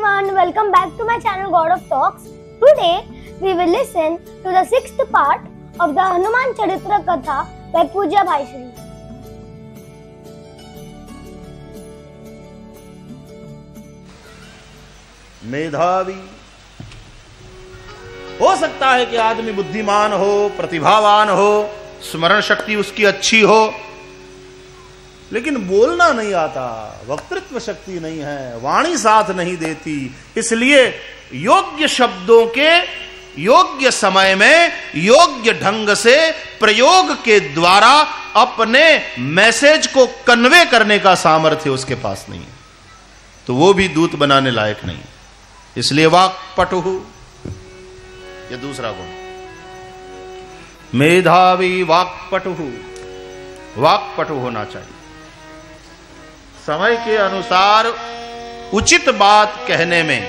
everyone, welcome back to my channel God of Talks. Today we will listen to the 6th part of the Hanuman Charitra Katha by Pujya Bhai Shri. मेधावी हो सकता है कि आदमी बुद्धिमान हो, प्रतिभावान हो, स्मरण शक्ति उसकी अच्छी हो, लेकिन बोलना नहीं आता, वक्तृत्व शक्ति नहीं है, वाणी साथ नहीं देती। इसलिए योग्य शब्दों के योग्य समय में योग्य ढंग से प्रयोग के द्वारा अपने मैसेज को कन्वे करने का सामर्थ्य उसके पास नहीं है, तो वो भी दूत बनाने लायक नहीं। इसलिए वाक्पटु, ये दूसरा गुण। मेधावी वाक्पटु, वाक्पटु होना चाहिए, समय के अनुसार उचित बात कहने में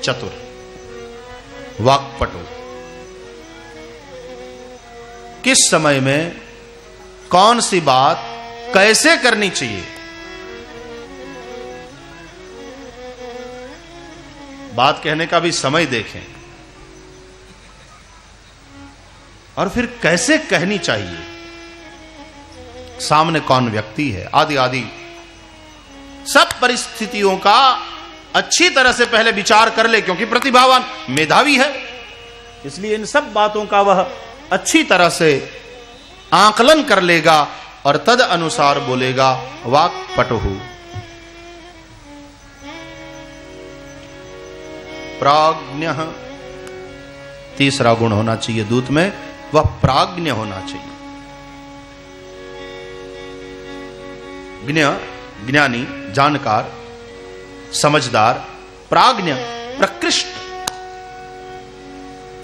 चतुर, वाक्पटु। किस समय में कौन सी बात कैसे करनी चाहिए, बात कहने का भी समय देखें, और फिर कैसे कहनी चाहिए, सामने कौन व्यक्ति है, आदि आदि सब परिस्थितियों का अच्छी तरह से पहले विचार कर ले, क्योंकि प्रतिभावान मेधावी है, इसलिए इन सब बातों का वह अच्छी तरह से आकलन कर लेगा और तद अनुसार बोलेगा। वाक्पटुः। प्राज्ञः, तीसरा गुण होना चाहिए दूत में, वह प्राज्ञ होना चाहिए। ज्ञ, ज्ञानी, जानकार, समझदार, प्राज्ञ, प्रकृष्ट,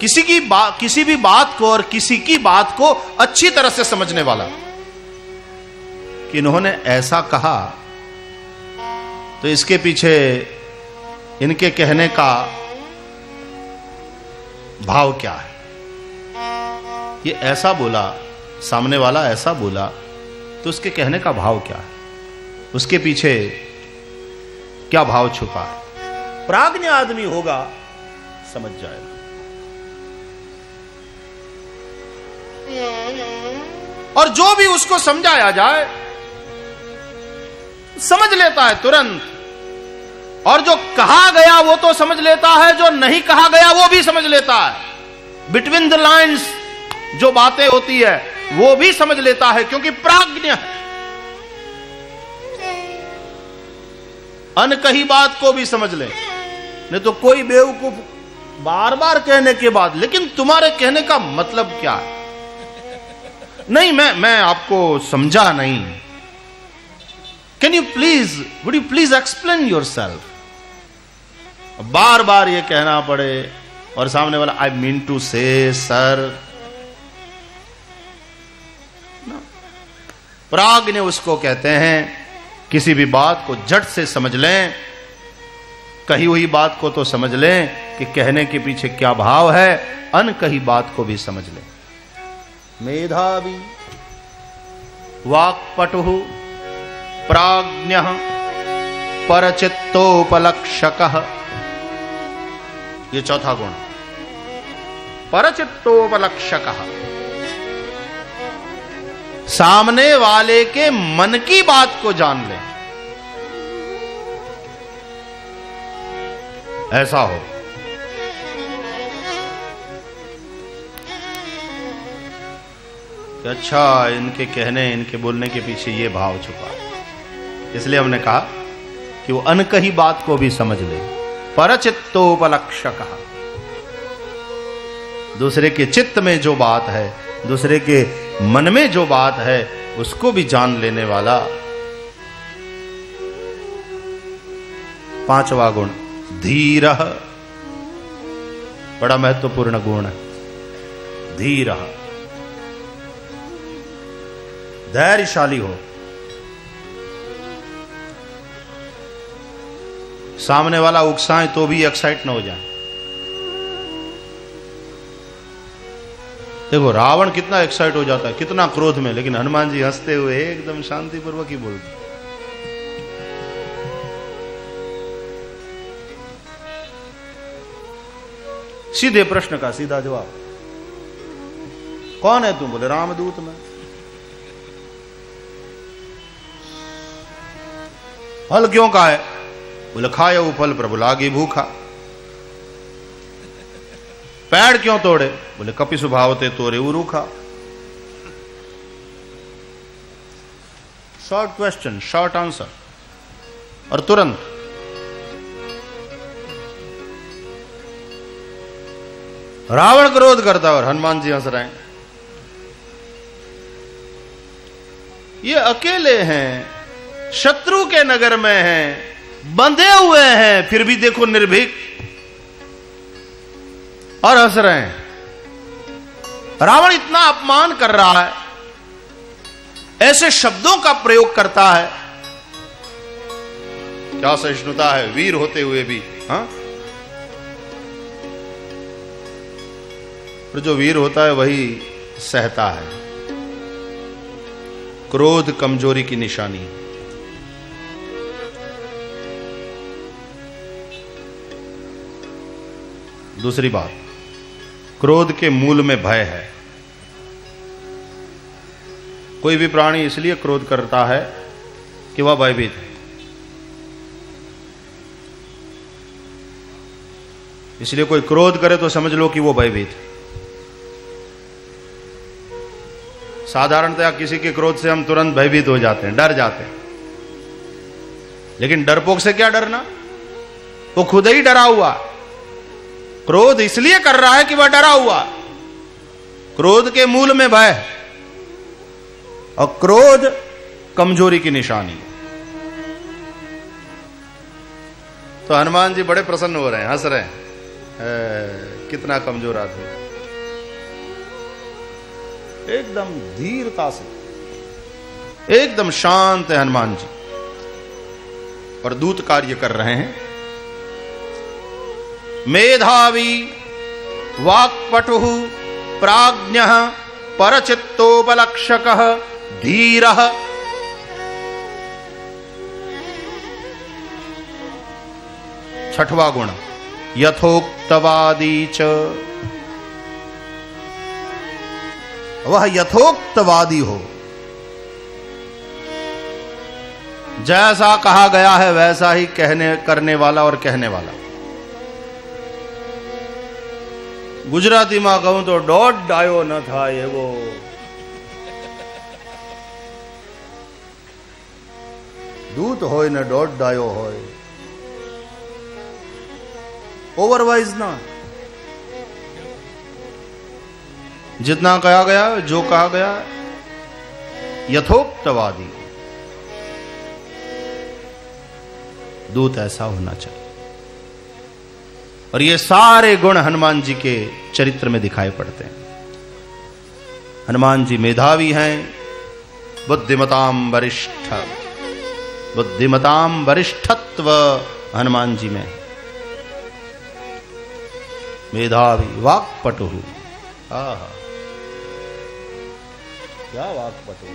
किसी भी बात को और किसी की बात को अच्छी तरह से समझने वाला। कि इन्होंने ऐसा कहा तो इसके पीछे इनके कहने का भाव क्या है, ये ऐसा बोला, सामने वाला ऐसा बोला, तो उसके कहने का भाव क्या है, उसके पीछे क्या भाव छुपा है। प्राज्ञ आदमी होगा, समझ जाएगा। और जो भी उसको समझाया जाए समझ लेता है तुरंत, और जो कहा गया वो तो समझ लेता है, जो नहीं कहा गया वो भी समझ लेता है। बिटवीन द लाइन्स जो बातें होती है वो भी समझ लेता है, क्योंकि प्राज्ञ है। अनकही बात को भी समझ ले, नहीं तो कोई बेवकूफ बार बार कहने के बाद, लेकिन तुम्हारे कहने का मतलब क्या है, नहीं मैं आपको समझा नहीं, can you please, would you please explain yourself. बार बार ये कहना पड़े और सामने वाला I mean to say sir. प्राज्ञ उसको कहते हैं किसी भी बात को झट से समझ लें, कही हुई बात को तो समझ लें कि कहने के पीछे क्या भाव है, अनकही बात को भी समझ लें। मेधावी वाक्पटुः प्राज्ञः परचित्तोपलक्षकः, ये चौथा गुण। परचित्तोपलक्षकः, सामने वाले के मन की बात को जान ले, ऐसा हो। अच्छा, इनके कहने, इनके बोलने के पीछे ये भाव छुपा, इसलिए हमने कहा कि वो अनकही बात को भी समझ ले। परचित्तोपलक्षकः, दूसरे के चित्त में जो बात है, दूसरे के मन में जो बात है, उसको भी जान लेने वाला। पांचवा गुण धीरः, बड़ा महत्वपूर्ण गुण है। धीरः, धैर्यशाली हो। सामने वाला उकसाए तो भी एक्साइट ना हो जाए। देखो रावण कितना एक्साइट हो जाता है, कितना क्रोध में, लेकिन हनुमान जी हंसते हुए एकदम शांतिपूर्वक ही बोलते। सीधे प्रश्न का सीधा जवाब। कौन है तू? बोले रामदूत मैं। फल क्यों का है? बोले खाया वो फल प्रभु लागी भूखा। पेड़ क्यों तोड़े? बोले कपि स्वभावते तोरे वो रूखा। शॉर्ट क्वेश्चन, शॉर्ट आंसर, और तुरंत। रावण क्रोध करता और हनुमान जी हंस रहे हैं। ये अकेले हैं, शत्रु के नगर में हैं, बंधे हुए हैं, फिर भी देखो निर्भीक और हंस रहे हैं। रावण इतना अपमान कर रहा है, ऐसे शब्दों का प्रयोग करता है। क्या सहिष्णुता है वीर होते हुए भी। हाँ, पर जो वीर होता है वही सहता है। क्रोध कमजोरी की निशानी है। दूसरी बात, क्रोध के मूल में भय है। कोई भी प्राणी इसलिए क्रोध करता है कि वह भयभीत है। इसलिए कोई क्रोध करे तो समझ लो कि वो भयभीत है। साधारणतया किसी के क्रोध से हम तुरंत भयभीत हो जाते हैं, डर जाते हैं। लेकिन डरपोक से क्या डरना? वो खुद ही डरा हुआ। क्रोध इसलिए कर रहा है कि वह डरा हुआ। क्रोध के मूल में भय है, और क्रोध कमजोरी की निशानी है। तो हनुमान जी बड़े प्रसन्न हो रहे हैं, हंस रहे हैं। कितना कमजोर आदमी। एकदम धीरता से, एकदम शांत है हनुमान जी, और दूत कार्य कर रहे हैं। मेधावी वाक्पटु प्राज्ञः परचित्तोपलक्षकः धीरः। छठवां गुण यथोक्तवादी च। वह यथोक्तवादी हो, जैसा कहा गया है वैसा ही कहने करने वाला और कहने वाला। गुजराती में कहूं तो दौड़ डायो न था ये वो। दूत होय न दौड़ डायो होय। ओवरवाइज ना, जितना कहा गया, जो कहा गया, यथोक्तवादी दूत ऐसा होना चाहिए। और ये सारे गुण हनुमान जी के चरित्र में दिखाई पड़ते हैं। हनुमान जी मेधावी हैं, बुद्धिमताम वरिष्ठ, बुद्धिमताम वरिष्ठत्व हनुमान जी में। मेधावी वाक्पटु, आहा क्या वाक्पटु।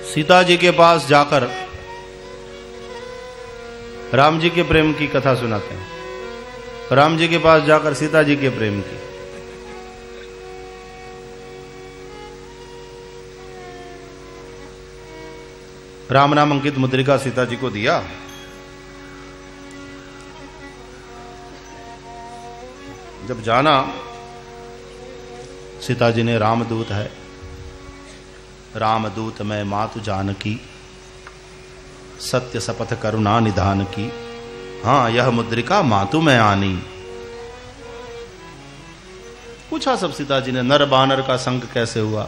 सीता जी के पास जाकर राम जी के प्रेम की कथा सुनाते हैं। राम जी के पास जाकर सीता जी के प्रेम की। राम नाम अंकित मुद्रिका सीता जी को दिया। जब जाना, सीता जी ने रामदूत है, रामदूत मैं मातु जानकी, सत्य शपथ करुणा निधान की, हाँ यह मुद्रिका मातु में आनी। पूछा सब सीता जी ने, नर बानर का संग कैसे हुआ,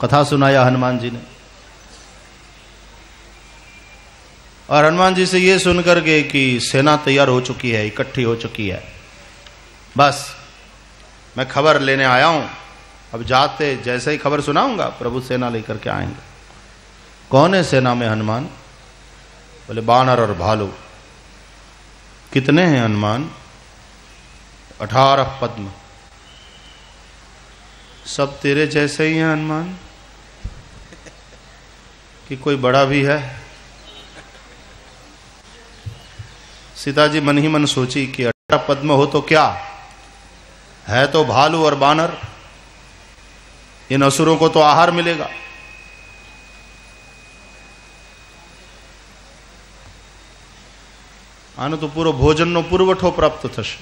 कथा सुनाया हनुमान जी ने। और हनुमान जी से ये सुनकर के कि सेना तैयार हो चुकी है, इकट्ठी हो चुकी है, बस मैं खबर लेने आया हूं, अब जाते जैसे ही खबर सुनाऊंगा प्रभु सेना लेकर के आएंगे। कौन है सेना में हनुमान? बोले बानर और भालू। कितने हैं हनुमान? 18 पद्म। सब तेरे जैसे ही हैं हनुमान। कि कोई बड़ा भी है। सीता जी मन ही मन सोची कि 18 पद्म हो तो क्या है, तो भालू और बानर, इन असुरों को तो आहार मिलेगा। आने तो पूरो भोजननो पुरवठो प्राप्त थशे।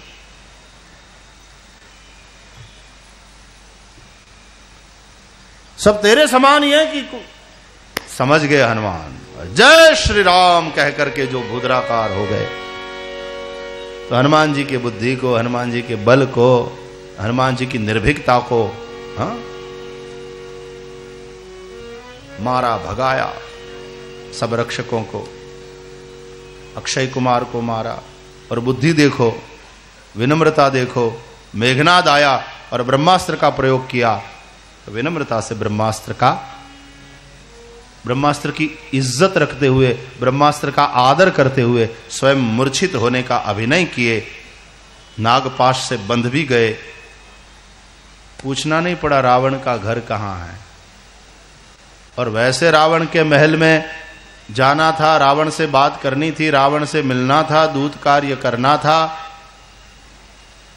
सब तेरे समान ही है कि समझ गए हनुमान। जय श्री राम कह करके जो भूद्राकार हो गए, तो हनुमान जी की बुद्धि को, हनुमान जी के बल को, हनुमान जी की निर्भीकता को मारा, भगाया। सब रक्षकों को, अक्षय कुमार को मारा। और बुद्धि देखो, विनम्रता देखो। मेघनाद आया और ब्रह्मास्त्र का प्रयोग किया, तो विनम्रता से ब्रह्मास्त्र की इज्जत रखते हुए, ब्रह्मास्त्र का आदर करते हुए स्वयं मूर्छित होने का अभिनय किए। नागपाश से बंध भी गए। पूछना नहीं पड़ा रावण का घर कहां है। और वैसे रावण के महल में जाना था, रावण से बात करनी थी, रावण से मिलना था, दूत कार्य करना था,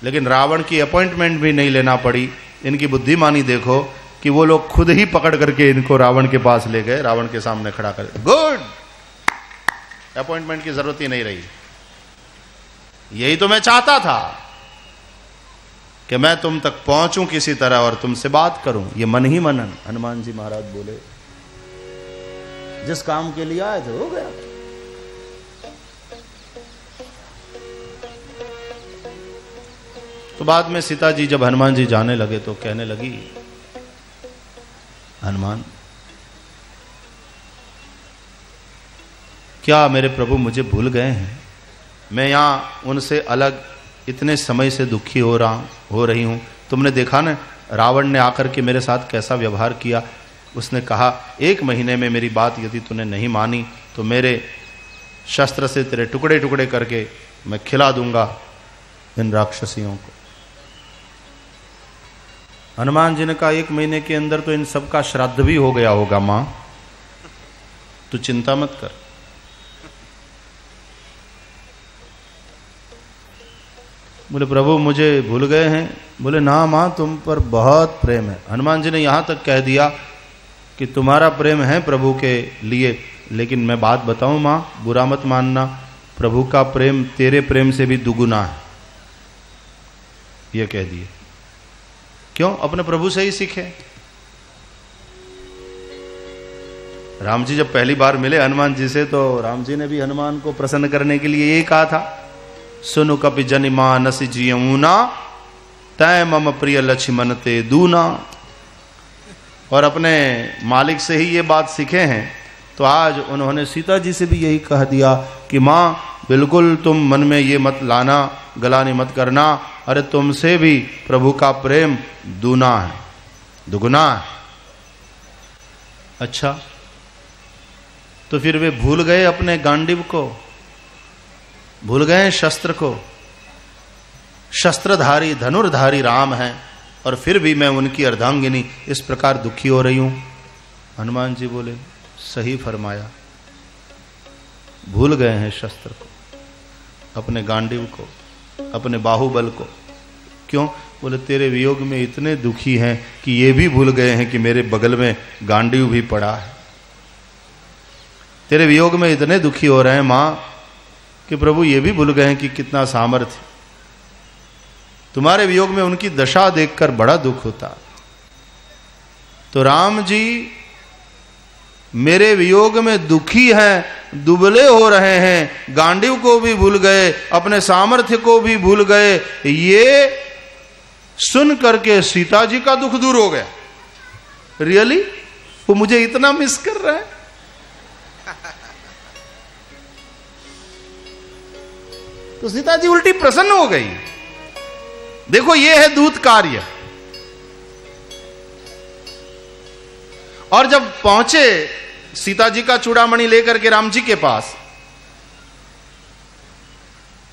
लेकिन रावण की अपॉइंटमेंट भी नहीं लेना पड़ी। इनकी बुद्धिमानी देखो कि वो लोग खुद ही पकड़ करके इनको रावण के पास ले गए, रावण के सामने खड़ा कर। गुड, अपॉइंटमेंट की जरूरत ही नहीं रही। यही तो मैं चाहता था कि मैं तुम तक पहुंचूं किसी तरह और तुमसे बात करूं। ये मन ही मनन हनुमान जी महाराज बोले। जिस काम के लिए आए थे हो गया। तो बाद में सीता जी जब हनुमान जी जाने लगे तो कहने लगी, हनुमान क्या मेरे प्रभु मुझे भूल गए हैं? मैं यहां उनसे अलग इतने समय से दुखी हो रही हूं। तुमने देखा ना रावण ने आकर के मेरे साथ कैसा व्यवहार किया। उसने कहा 1 महीने में मेरी बात यदि तूने नहीं मानी तो मेरे शस्त्र से तेरे टुकड़े टुकड़े करके मैं खिला दूंगा इन राक्षसियों को। हनुमान जी ने कहा 1 महीने के अंदर तो इन सब का श्राद्ध भी हो गया होगा मां, तू चिंता मत कर। बोले प्रभु मुझे भूल गए हैं? बोले ना मां, तुम पर बहुत प्रेम है। हनुमान जी ने यहां तक कह दिया कि तुम्हारा प्रेम है प्रभु के लिए, लेकिन मैं बात बताऊं मां, बुरा मत मानना, प्रभु का प्रेम तेरे प्रेम से भी दुगुना है। ये कह दिए। क्यों? अपने प्रभु से ही सीखे। राम जी जब पहली बार मिले हनुमान जी से, तो राम जी ने भी हनुमान को प्रसन्न करने के लिए यही कहा था, सुनु कपि जनि मानसि जियऊना, तय मम प्रिय लक्ष्मण ते दूना। और अपने मालिक से ही ये बात सीखे हैं। तो आज उन्होंने सीता जी से भी यही कह दिया कि मां बिल्कुल तुम मन में ये मत लाना, गलानी मत करना, अरे तुमसे भी प्रभु का प्रेम दूना है, दुगुना है। अच्छा, तो फिर वे भूल गए अपने गांडीव को, भूल गए शस्त्र को। शस्त्रधारी धनुर्धारी राम हैं और फिर भी मैं उनकी अर्धांगिनी इस प्रकार दुखी हो रही हूं। हनुमान जी बोले सही फरमाया, भूल गए हैं शस्त्र को, अपने गांडीव को, अपने बाहुबल को। क्यों? बोले तेरे वियोग में इतने दुखी हैं कि ये भी भूल गए हैं कि मेरे बगल में गांडीव भी पड़ा है। तेरे वियोग में इतने दुखी हो रहे हैं मां कि प्रभु ये भी भूल गए हैं कि कितना सामर्थ्य। तुम्हारे वियोग में उनकी दशा देखकर बड़ा दुख होता। तो राम जी मेरे वियोग में दुखी हैं, दुबले हो रहे हैं, गांडीव को भी भूल गए, अपने सामर्थ्य को भी भूल गए। ये सुन करके सीता जी का दुख दूर हो गया। रियली वो मुझे इतना मिस कर रहे हैं। तो सीता जी उल्टी प्रसन्न हो गई। देखो ये है दूत कार्य। और जब पहुंचे सीता जी का चूड़ामणि लेकर के राम जी के पास,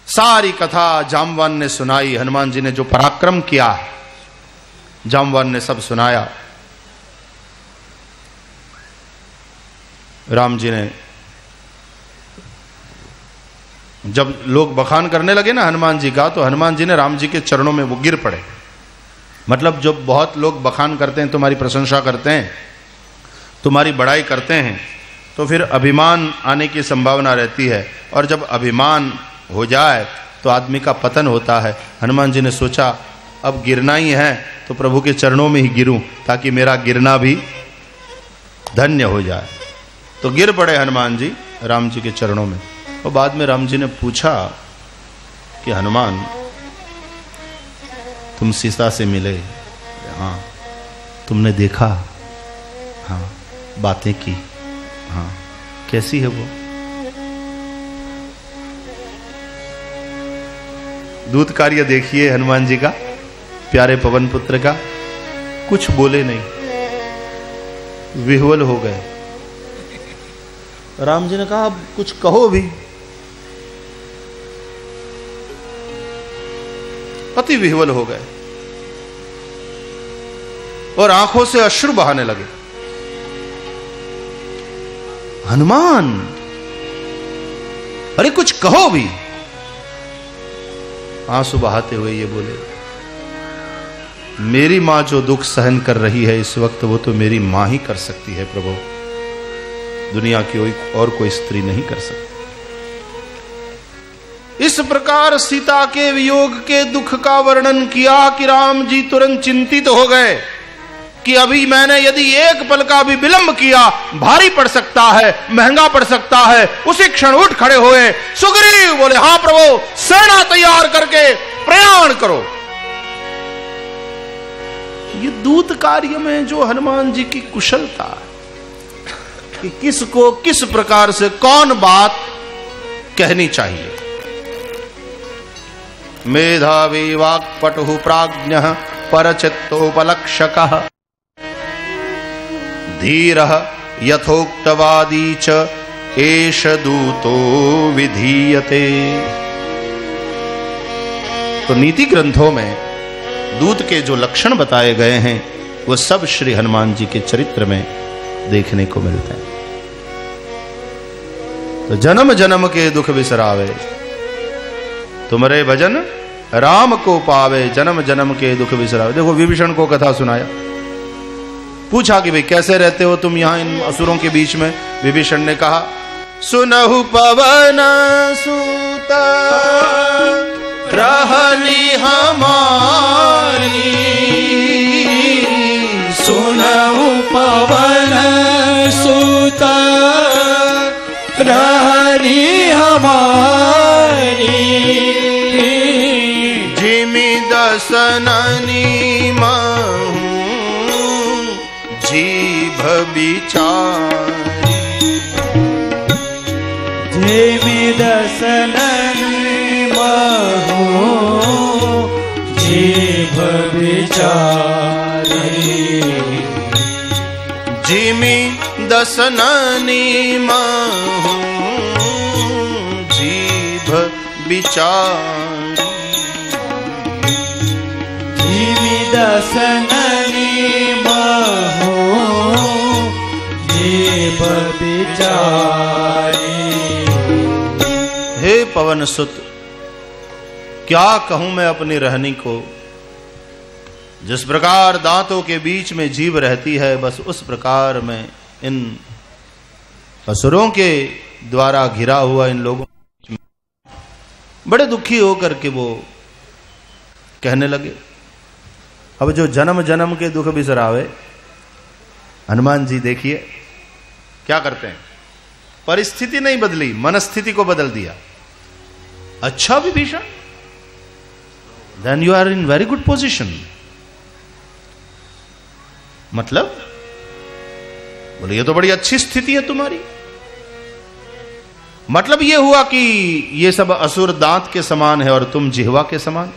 सारी कथा जामवान ने सुनाई। हनुमान जी ने जो पराक्रम किया जामवान ने सब सुनाया। राम जी ने, जब लोग बखान करने लगे ना हनुमान जी का, तो हनुमान जी ने राम जी के चरणों में वो गिर पड़े। मतलब जब बहुत लोग बखान करते हैं, तुम्हारी प्रशंसा करते हैं, तुम्हारी बड़ाई करते हैं, तो फिर अभिमान आने की संभावना रहती है, और जब अभिमान हो जाए तो आदमी का पतन होता है। हनुमान जी ने सोचा अब गिरना ही है तो प्रभु के चरणों में ही गिरूं, ताकि मेरा गिरना भी धन्य हो जाए। तो गिर पड़े हनुमान जी राम जी के चरणों में। और बाद में राम जी ने पूछा कि हनुमान, तुम सीता से मिले? हाँ। तुमने देखा? हाँ। बातें की? हाँ। कैसी है वो? दूत कार्य देखिए हनुमान जी का, प्यारे पवन पुत्र का। कुछ बोले नहीं, विह्वल हो गए। राम जी ने कहा अब कुछ कहो भी। अति विह्वल हो गए और आंखों से अश्रु बहाने लगे। हनुमान, अरे कुछ कहो भी। आंसू बहाते हुए ये बोले, मेरी मां जो दुख सहन कर रही है इस वक्त, वो तो मेरी मां ही कर सकती है प्रभु, दुनिया की और कोई स्त्री नहीं कर सकती। इस प्रकार सीता के वियोग के दुख का वर्णन किया कि राम जी तुरंत चिंतित हो गए कि अभी मैंने यदि एक पल का भी विलंब किया, भारी पड़ सकता है, महंगा पड़ सकता है। उसी क्षण उठ खड़े हुए। सुग्रीव बोले, हां प्रभु, सेना तैयार करके प्रयाण करो। ये दूत कार्य में जो हनुमान जी की कुशलता कि किसको किस प्रकार से कौन बात कहनी चाहिए। मेधावी वाक्पटुः प्राज्ञः परचित्तोपलक्षकः धीरः यथोक्तवादी च एष दूतो विधीयते। तो नीति ग्रंथों में दूत के जो लक्षण बताए गए हैं वो सब श्री हनुमान जी के चरित्र में देखने को मिलते हैं। तो जन्म जन्म के दुख बिसरावे, तुमरे भजन राम को पावे, जन्म जन्म के दुख बिसरावे। देखो विभीषण को कथा सुनाया, पूछा कि भाई कैसे रहते हो तुम यहां इन असुरों के बीच में। विभीषण ने कहा, सुनहु पवन सुत रहनी हमारी, सुनहु पवन सुत रहनी हमारी, जिमि दसननी महू जीभ बिचारी, जिमि दसननी महू जीभ बिचारी, जिमि दसननी महू जीभ बिचारी, जिमि दसननी महू जीभ बिचारी। हे पवन सुत, क्या कहूं मैं अपनी रहनी को। जिस प्रकार दांतों के बीच में जीभ रहती है, बस उस प्रकार में इन असुरों के द्वारा घिरा हुआ इन लोगों बड़े दुखी होकर के वो कहने लगे। अब जो जन्म जन्म के दुख बिसरावे, हनुमान जी देखिए क्या करते हैं। परिस्थिति नहीं बदली, मनस्थिति को बदल दिया। अच्छा Vibhishan, then you are in very good position. मतलब बोले ये तो बड़ी अच्छी स्थिति है तुम्हारी। मतलब ये हुआ कि ये सब असुर दांत के समान है और तुम जिह्वा के समान।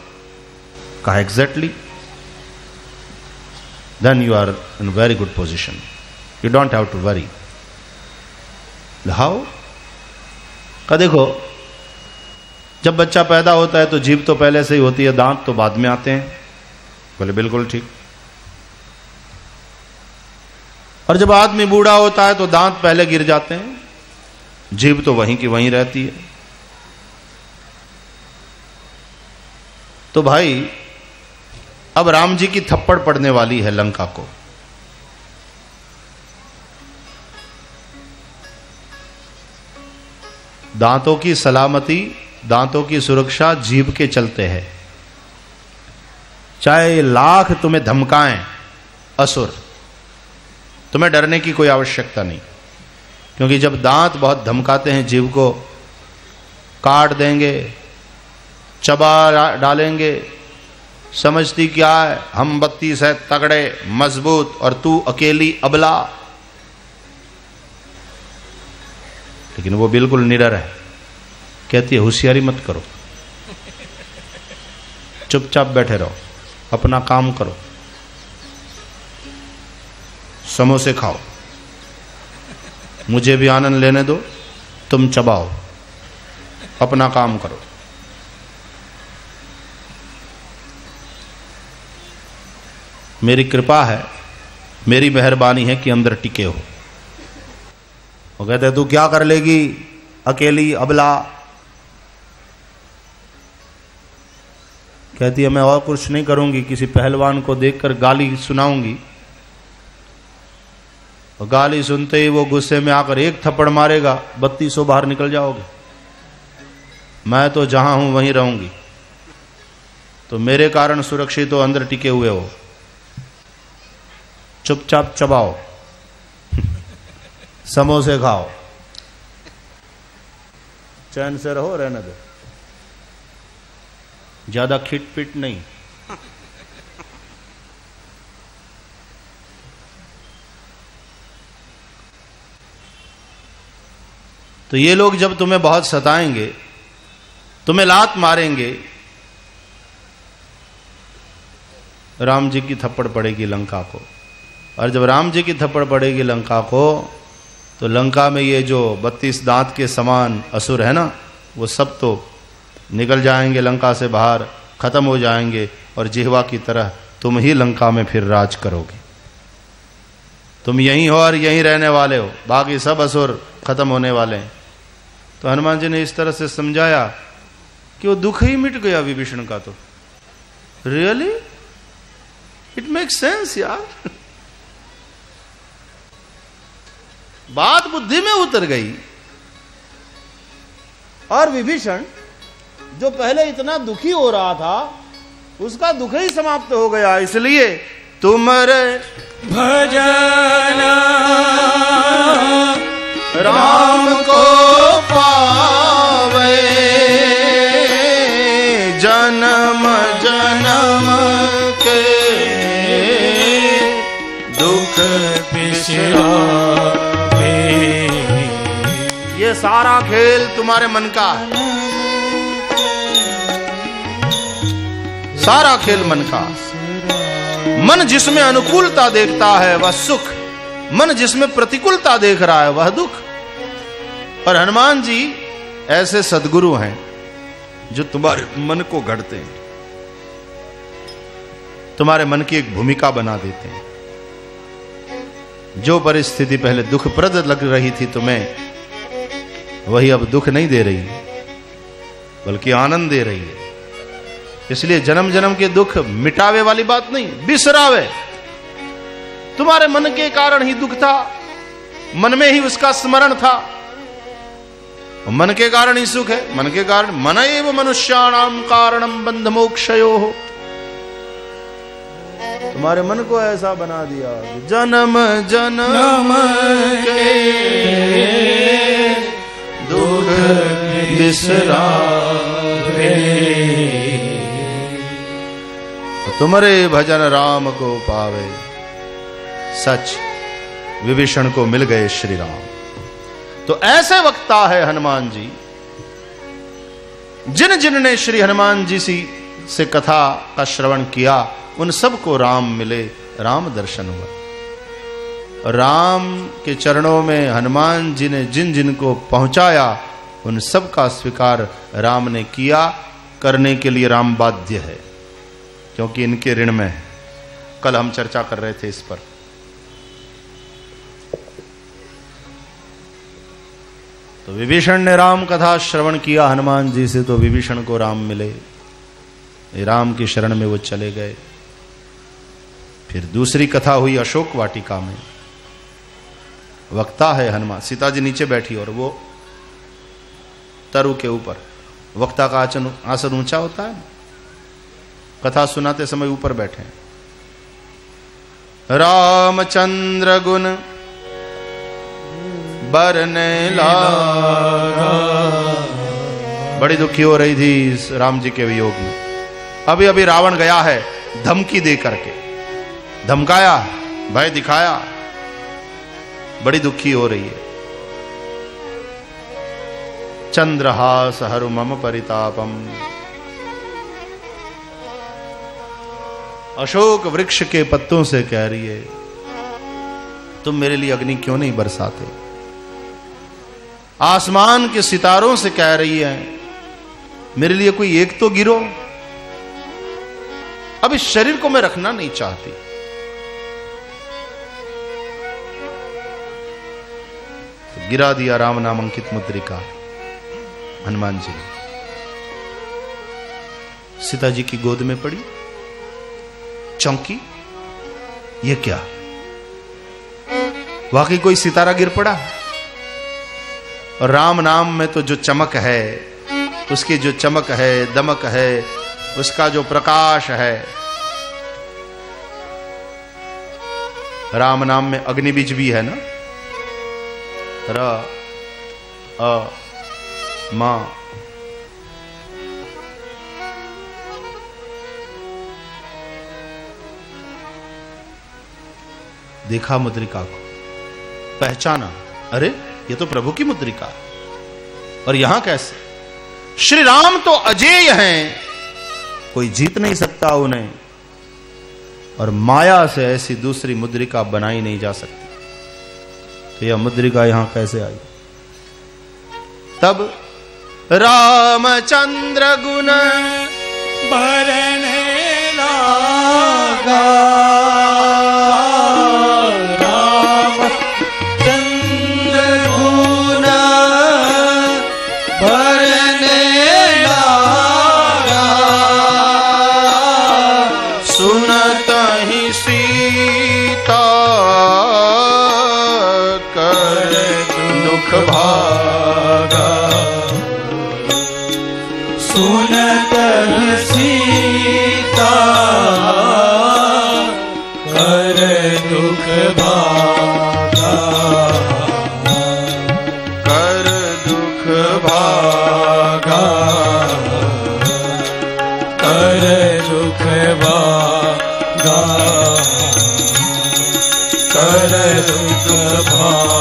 कहा exactly, then you are in very good position, you don't have to worry. How? का देखो, जब बच्चा पैदा होता है तो जीभ तो पहले से ही होती है, दांत तो बाद में आते हैं। बोले बिल्कुल ठीक। और जब आदमी बूढ़ा होता है तो दांत पहले गिर जाते हैं, जीभ तो वहीं की वहीं रहती है। तो भाई अब राम जी की थप्पड़ पड़ने वाली है लंका को। दांतों की सलामती, दांतों की सुरक्षा जीभ के चलते है। चाहे लाख तुम्हें धमकाएं असुर, तुम्हें डरने की कोई आवश्यकता नहीं, क्योंकि जब दांत बहुत धमकाते हैं जीभ को, काट देंगे, चबा डालेंगे, समझती क्या है हम 32 है तगड़े मजबूत और तू अकेली अबला। लेकिन वो बिल्कुल निडर है, कहती है होशियारी मत करो, चुपचाप बैठे रहो, अपना काम करो, समोसे खाओ, मुझे भी आनंद लेने दो, तुम चबाओ, अपना काम करो। मेरी कृपा है, मेरी मेहरबानी है कि अंदर टिके हो। वो कहते तू क्या कर लेगी अकेली अबला। कहती है मैं और कुछ नहीं करूंगी, किसी पहलवान को देखकर गाली सुनाऊंगी, और गाली सुनते ही वो गुस्से में आकर एक थप्पड़ मारेगा, 3200 बाहर निकल जाओगे। मैं तो जहां हूं वहीं रहूंगी, तो मेरे कारण सुरक्षित हो, अंदर टिके हुए हो, चुपचाप चबाओ, समोसे खाओ, चैन से रहो, रहने दो, ज्यादा खिटपिट नहीं। तो ये लोग जब तुम्हें बहुत सताएंगे, तुम्हें लात मारेंगे, राम जी की थप्पड़ पड़ेगी लंका को। और जब राम जी की थप्पड़ पड़ेगी लंका को, तो लंका में ये जो 32 दांत के समान असुर है ना, वो सब तो निकल जाएंगे लंका से बाहर, खत्म हो जाएंगे, और जिह्वा की तरह तुम ही लंका में फिर राज करोगे। तुम यहीं हो और यहीं रहने वाले हो, बाकी सब असुर खत्म होने वाले हैं। तो हनुमान जी ने इस तरह से समझाया कि वो दुख ही मिट गया विभीषण का। तो रियली इट मेक्स सेंस यार, बात बुद्धि में उतर गई। और विभीषण जो पहले इतना दुखी हो रहा था, उसका दुख ही समाप्त हो गया। इसलिए तुम्हारे भजन राम को पावे, जन्म जन्म के दुख बिसरावे। ये सारा खेल तुम्हारे मन का है, सारा खेल मन का। मन जिसमें अनुकूलता देखता है वह सुख, मन जिसमें प्रतिकूलता देख रहा है वह दुख। पर हनुमान जी ऐसे सद्गुरु हैं जो तुम्हारे मन को गढ़ते हैं, तुम्हारे मन की एक भूमिका बना देते हैं। जो परिस्थिति पहले दुखप्रद लग रही थी तुम्हें, वही अब दुख नहीं दे रही, बल्कि आनंद दे रही है। इसलिए जन्म जन्म के दुख मिटावे वाली बात नहीं, बिसरावे। तुम्हारे मन के कारण ही दुख था, मन में ही उसका स्मरण था, मन के कारण ही सुख है। मन के कारण, मन एव मनुष्याणाम कारणम बंध मोक्षयोः। तुम्हारे मन को ऐसा बना दिया, जन्म जन्म के दुख बिसरावे, तुम्हारे भजन राम को पावे। सच विभीषण को मिल गए श्री राम। तो ऐसे वक्ता है हनुमान जी, जिन जिन ने श्री हनुमान जी से कथा का श्रवण किया, उन सबको राम मिले, राम दर्शन हुआ। राम के चरणों में हनुमान जी ने जिन जिन को पहुंचाया, उन सब का स्वीकार राम ने किया। करने के लिए राम बाध्य है, क्योंकि इनके ऋण में है। कल हम चर्चा कर रहे थे इस पर। तो विभीषण ने राम कथा श्रवण किया हनुमान जी से, तो विभीषण को राम मिले, राम की शरण में वो चले गए। फिर दूसरी कथा हुई अशोक वाटिका में। वक्ता है हनुमान, सीता जी नीचे बैठी और वो तरु के ऊपर। वक्ता का आसन ऊंचा होता है, कथा सुनाते समय ऊपर बैठे। रामचंद्र गुण बरने लगा। बड़ी दुखी हो रही थी राम जी के वियोग में। अभी अभी रावण गया है धमकी दे करके, धमकाया, भय दिखाया, बड़ी दुखी हो रही है। चंद्रहास हरु मम परितापम। अशोक वृक्ष के पत्तों से कह रही है, तुम मेरे लिए अग्नि क्यों नहीं बरसाते। आसमान के सितारों से कह रही है, मेरे लिए कोई एक तो गिरो। अब इस शरीर को मैं रखना नहीं चाहती। तो गिरा दिया राम नाम अंकित मुद्रिका हनुमान जी। सीता जी की गोद में पड़ी, चौंकी, ये क्या, वाकई कोई सितारा गिर पड़ा। और राम नाम में तो जो चमक है, उसकी जो चमक है, दमक है, उसका जो प्रकाश है, राम नाम में अग्नि बीज भी है ना। र अ मा। देखा मुद्रिका को, पहचाना, अरे ये तो प्रभु की मुद्रिका। और यहां कैसे? श्री राम तो अजेय हैं, कोई जीत नहीं सकता उन्हें, और माया से ऐसी दूसरी मुद्रिका बनाई नहीं जा सकती। तो यह मुद्रिका यहां कैसे आई? तब रामचंद्र गुण बरने लगा। भागा सुनत सीता कर दुख भागा। कर दुख भागा। कर दुख भागा। कर दुख भागा।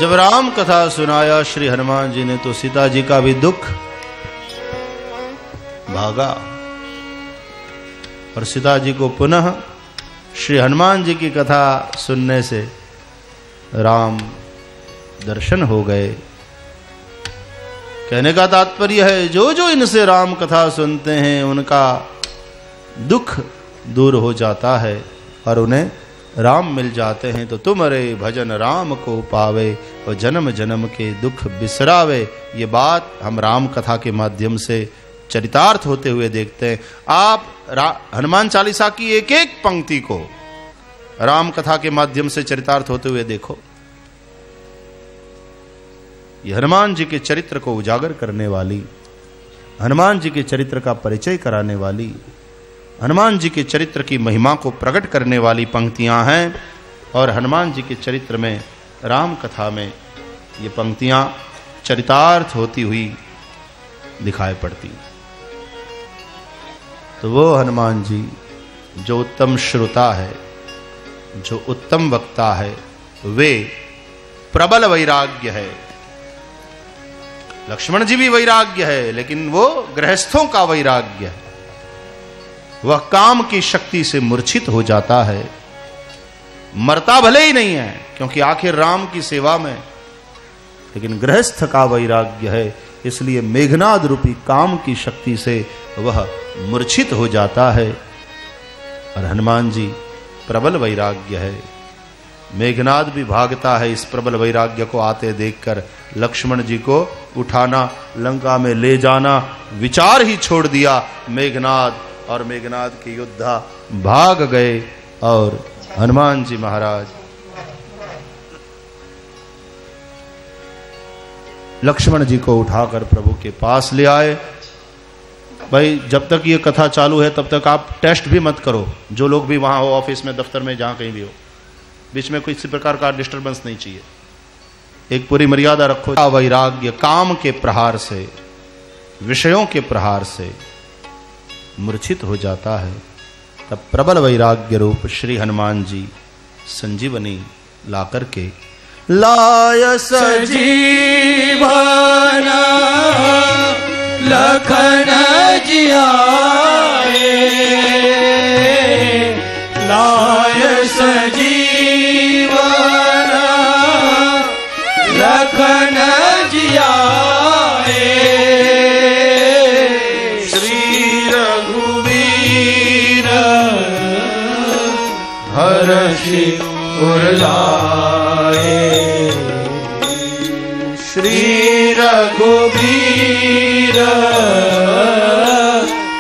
जब राम कथा सुनाया श्री हनुमान जी ने, तो सीता जी का भी दुख भागा। और सीता जी को पुनः श्री हनुमान जी की कथा सुनने से राम दर्शन हो गए। कहने का तात्पर्य है, जो जो इनसे राम कथा सुनते हैं उनका दुख दूर हो जाता है और उन्हें राम मिल जाते हैं। तो तुम्हारे भजन राम को पावे और जन्म जन्म के दुख बिसरावे। ये बात हम राम कथा के माध्यम से चरितार्थ होते हुए देखते हैं। आप हनुमान चालीसा की एक एक पंक्ति को राम कथा के माध्यम से चरितार्थ होते हुए देखो। ये हनुमान जी के चरित्र को उजागर करने वाली, हनुमान जी के चरित्र का परिचय कराने वाली, हनुमान जी के चरित्र की महिमा को प्रकट करने वाली पंक्तियां हैं। और हनुमान जी के चरित्र में, राम कथा में ये पंक्तियां चरितार्थ होती हुई दिखाई पड़ती। तो वो हनुमान जी जो उत्तम श्रोता है, जो उत्तम वक्ता है, वे प्रबल वैराग्य है। लक्ष्मण जी भी वैराग्य है, लेकिन वो गृहस्थों का वैराग्य है। वह काम की शक्ति से मूर्छित हो जाता है, मरता भले ही नहीं है क्योंकि आखिर राम की सेवा में, लेकिन गृहस्थ का वैराग्य है। इसलिए मेघनाद रूपी काम की शक्ति से वह मूर्छित हो जाता है। और हनुमान जी प्रबल वैराग्य है। मेघनाद भी भागता है इस प्रबल वैराग्य को आते देखकर। लक्ष्मण जी को उठाना, लंका में ले जाना विचार ही छोड़ दिया मेघनाद, और मेघनाद के योद्धा भाग गए। और हनुमान जी महाराज लक्ष्मण जी को उठाकर प्रभु के पास ले आए। भाई जब तक ये कथा चालू है तब तक आप टेस्ट भी मत करो, जो लोग भी वहां हो, ऑफिस में, दफ्तर में, जहां कहीं भी हो, बीच में किसी प्रकार का डिस्टरबेंस नहीं चाहिए। एक पूरी मर्यादा रखो। वैराग्य काम के प्रहार से, विषयों के प्रहार से मूर्छित हो जाता है, तब प्रबल वैराग्य रूप श्री हनुमान जी संजीवनी ला करके लाय सजीवन लखन जियाए, लाय सजीवन लखन जियाए, श्री रघुवीर हर्षि उर लाए, श्री रघुवीर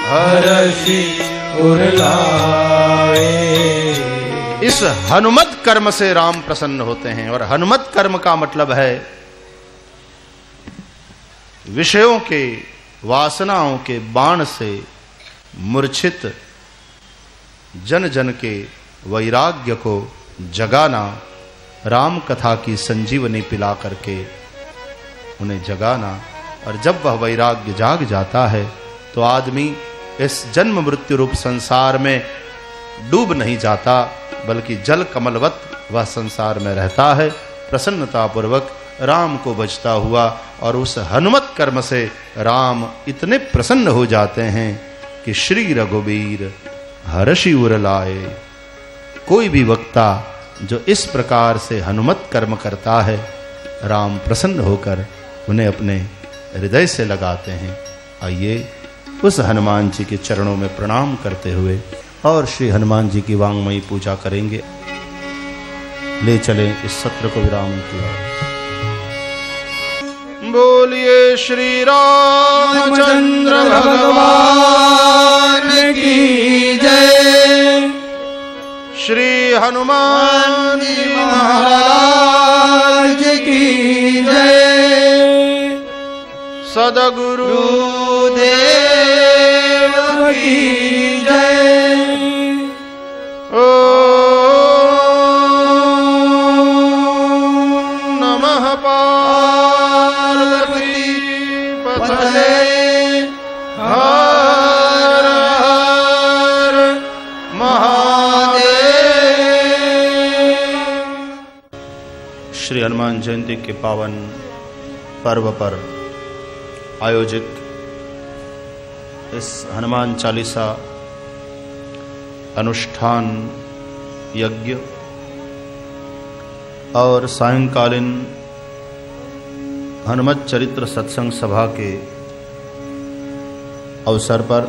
हर्षि उर लाए। इस हनुमत कर्म से राम प्रसन्न होते हैं। और हनुमत कर्म का मतलब है विषयों के, वासनाओं के बाण से मूर्छित जन जन के वैराग्य को जगाना, राम कथा की संजीवनी पिला करके उन्हें जगाना। और जब वह वैराग्य जाग जाता है तो आदमी इस जन्म मृत्यु रूप संसार में डूब नहीं जाता, बल्कि जल कमलवत वह संसार में रहता है, प्रसन्नता पूर्वक राम को भजता हुआ। और उस हनुमत कर्म से राम इतने प्रसन्न हो जाते हैं कि श्री रघुवीर हर्षि उर लाए। कोई भी वक्ता जो इस प्रकार से हनुमत कर्म करता है, राम प्रसन्न होकर उन्हें अपने हृदय से लगाते हैं। आइए उस हनुमान जी के चरणों में प्रणाम करते हुए और श्री हनुमान जी की वांगमयी पूजा करेंगे। ले चलें इस सत्र को विराम किया। बोलिए श्री रामचंद्र भगवान की जय, श्री हनुमान जी महाराज की जय, सदगुरु देव की जय। ओम नमः पार्वती पतये हर हर महादेव। श्री हनुमान जयंती के पावन पर्व पर आयोजित इस हनुमान चालीसा अनुष्ठान यज्ञ और सायंकालीन हनुमत चरित्र सत्संग सभा के अवसर पर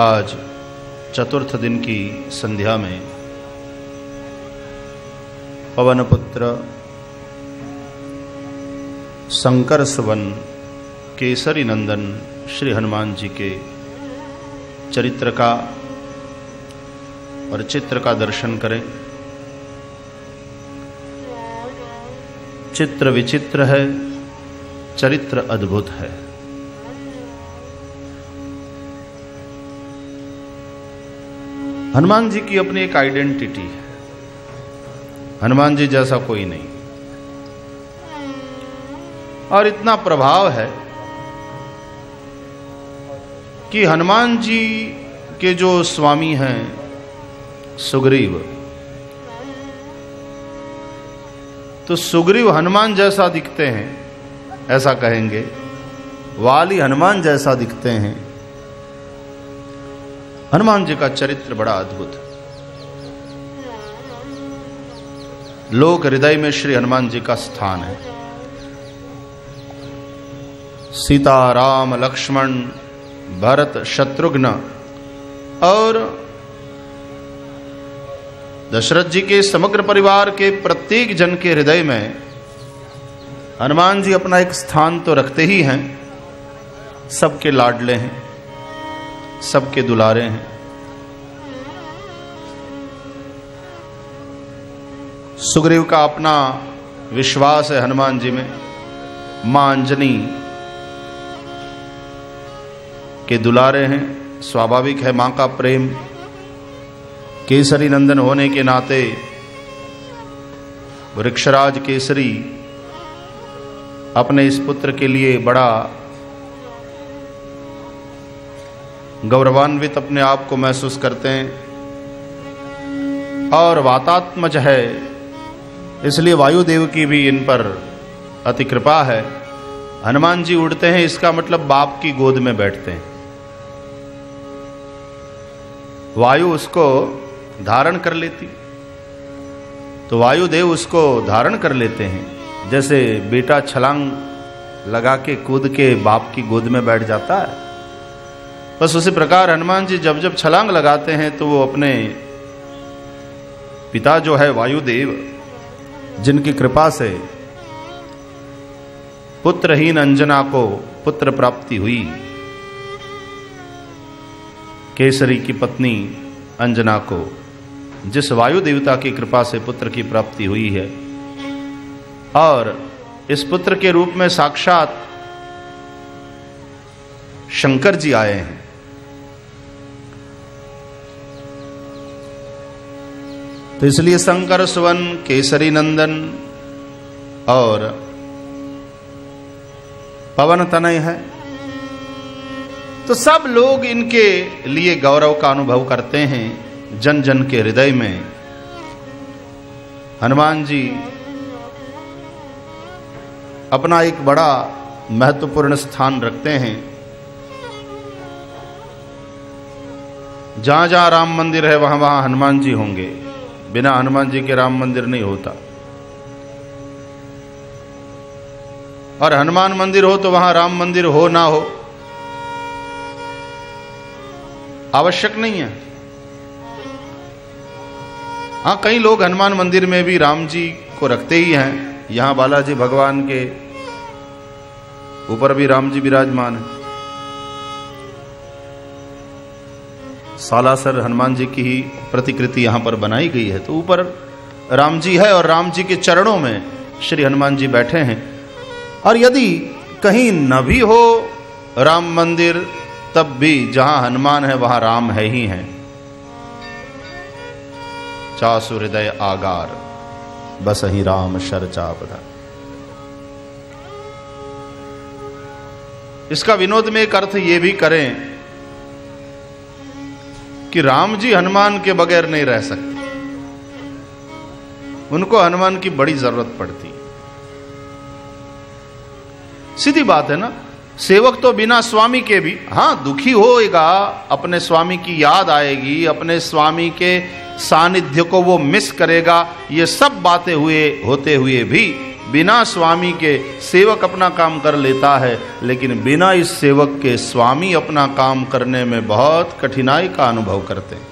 आज चतुर्थ दिन की संध्या में पवनपुत्र शंकर सुवन केसरी नंदन श्री हनुमान जी के चरित्र का और चित्र का दर्शन करें। चित्र विचित्र है, चरित्र अद्भुत है। हनुमान जी की अपनी एक आइडेंटिटी है। हनुमान जी जैसा कोई नहीं, और इतना प्रभाव है कि हनुमान जी के जो स्वामी हैं सुग्रीव, तो सुग्रीव हनुमान जैसा दिखते हैं ऐसा कहेंगे, वाली हनुमान जैसा दिखते हैं। हनुमान जी का चरित्र बड़ा अद्भुत है। लोक हृदय में श्री हनुमान जी का स्थान है। सीता राम लक्ष्मण भरत, शत्रुघ्न और दशरथ जी के समग्र परिवार के प्रत्येक जन के हृदय में हनुमान जी अपना एक स्थान तो रखते ही हैं। सबके लाडले हैं, सबके दुलारे हैं। सुग्रीव का अपना विश्वास है हनुमान जी में। मां अंजनी के दुलारे हैं, स्वाभाविक है मां का प्रेम। केसरी नंदन होने के नाते वृक्षराज केसरी अपने इस पुत्र के लिए बड़ा गौरवान्वित अपने आप को महसूस करते हैं और वातात्मज है, इसलिए वायुदेव की भी इन पर अति कृपा है। हनुमान जी उड़ते हैं, इसका मतलब बाप की गोद में बैठते हैं। वायु उसको धारण कर लेती, तो वायुदेव उसको धारण कर लेते हैं। जैसे बेटा छलांग लगा के कूद के बाप की गोद में बैठ जाता है, बस उसी प्रकार हनुमान जी जब जब छलांग लगाते हैं तो वो अपने पिता जो है वायुदेव, जिनकी कृपा से पुत्रहीन अंजना को पुत्र प्राप्ति हुई, केसरी की पत्नी अंजना को जिस वायु देवता की कृपा से पुत्र की प्राप्ति हुई है, और इस पुत्र के रूप में साक्षात शंकर जी आए हैं। तो इसलिए शंकर सुवन, केसरी नंदन और पवन तनय है। तो सब लोग इनके लिए गौरव का अनुभव करते हैं। जन जन के हृदय में हनुमान जी अपना एक बड़ा महत्वपूर्ण स्थान रखते हैं। जहां जहां राम मंदिर है वहां वहां हनुमान जी होंगे। बिना हनुमान जी के राम मंदिर नहीं होता, और हनुमान मंदिर हो तो वहां राम मंदिर हो ना हो आवश्यक नहीं है। हाँ, कई लोग हनुमान मंदिर में भी राम जी को रखते ही हैं। यहां बालाजी भगवान के ऊपर भी राम जी विराजमान है। सालासर हनुमान जी की ही प्रतिकृति यहां पर बनाई गई है, तो ऊपर राम जी है और राम जी के चरणों में श्री हनुमान जी बैठे हैं। और यदि कहीं न भी हो राम मंदिर, तब भी जहां हनुमान है वहां राम है ही है। चासु हृदय आगार बसहि राम शर चापदा। इसका विनोद में एक अर्थ ये भी करें कि राम जी हनुमान के बगैर नहीं रह सकते, उनको हनुमान की बड़ी जरूरत पड़ती। सीधी बात है ना, सेवक तो बिना स्वामी के भी, हाँ, दुखी होएगा, अपने स्वामी की याद आएगी, अपने स्वामी के सानिध्य को वो मिस करेगा। ये सब बातें होते हुए भी बिना स्वामी के सेवक अपना काम कर लेता है, लेकिन बिना इस सेवक के स्वामी अपना काम करने में बहुत कठिनाई का अनुभव करते हैं।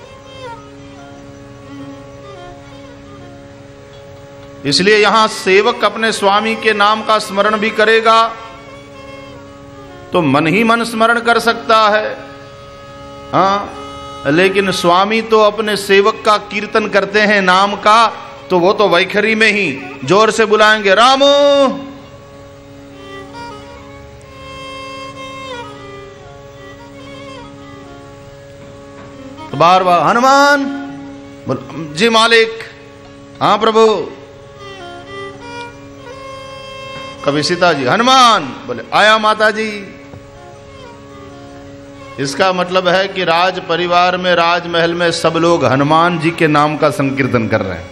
इसलिए यहां सेवक अपने स्वामी के नाम का स्मरण भी करेगा तो मन ही मन स्मरण कर सकता है, हाँ, लेकिन स्वामी तो अपने सेवक का कीर्तन करते हैं नाम का, तो वो तो वैखरी में ही जोर से बुलाएंगे राम। तो बार बार हनुमान जी मालिक, हाँ प्रभु। कभी सीता जी हनुमान बोले आया माता जी। इसका मतलब है कि राज परिवार में, राजमहल में सब लोग हनुमान जी के नाम का संकीर्तन कर रहे हैं,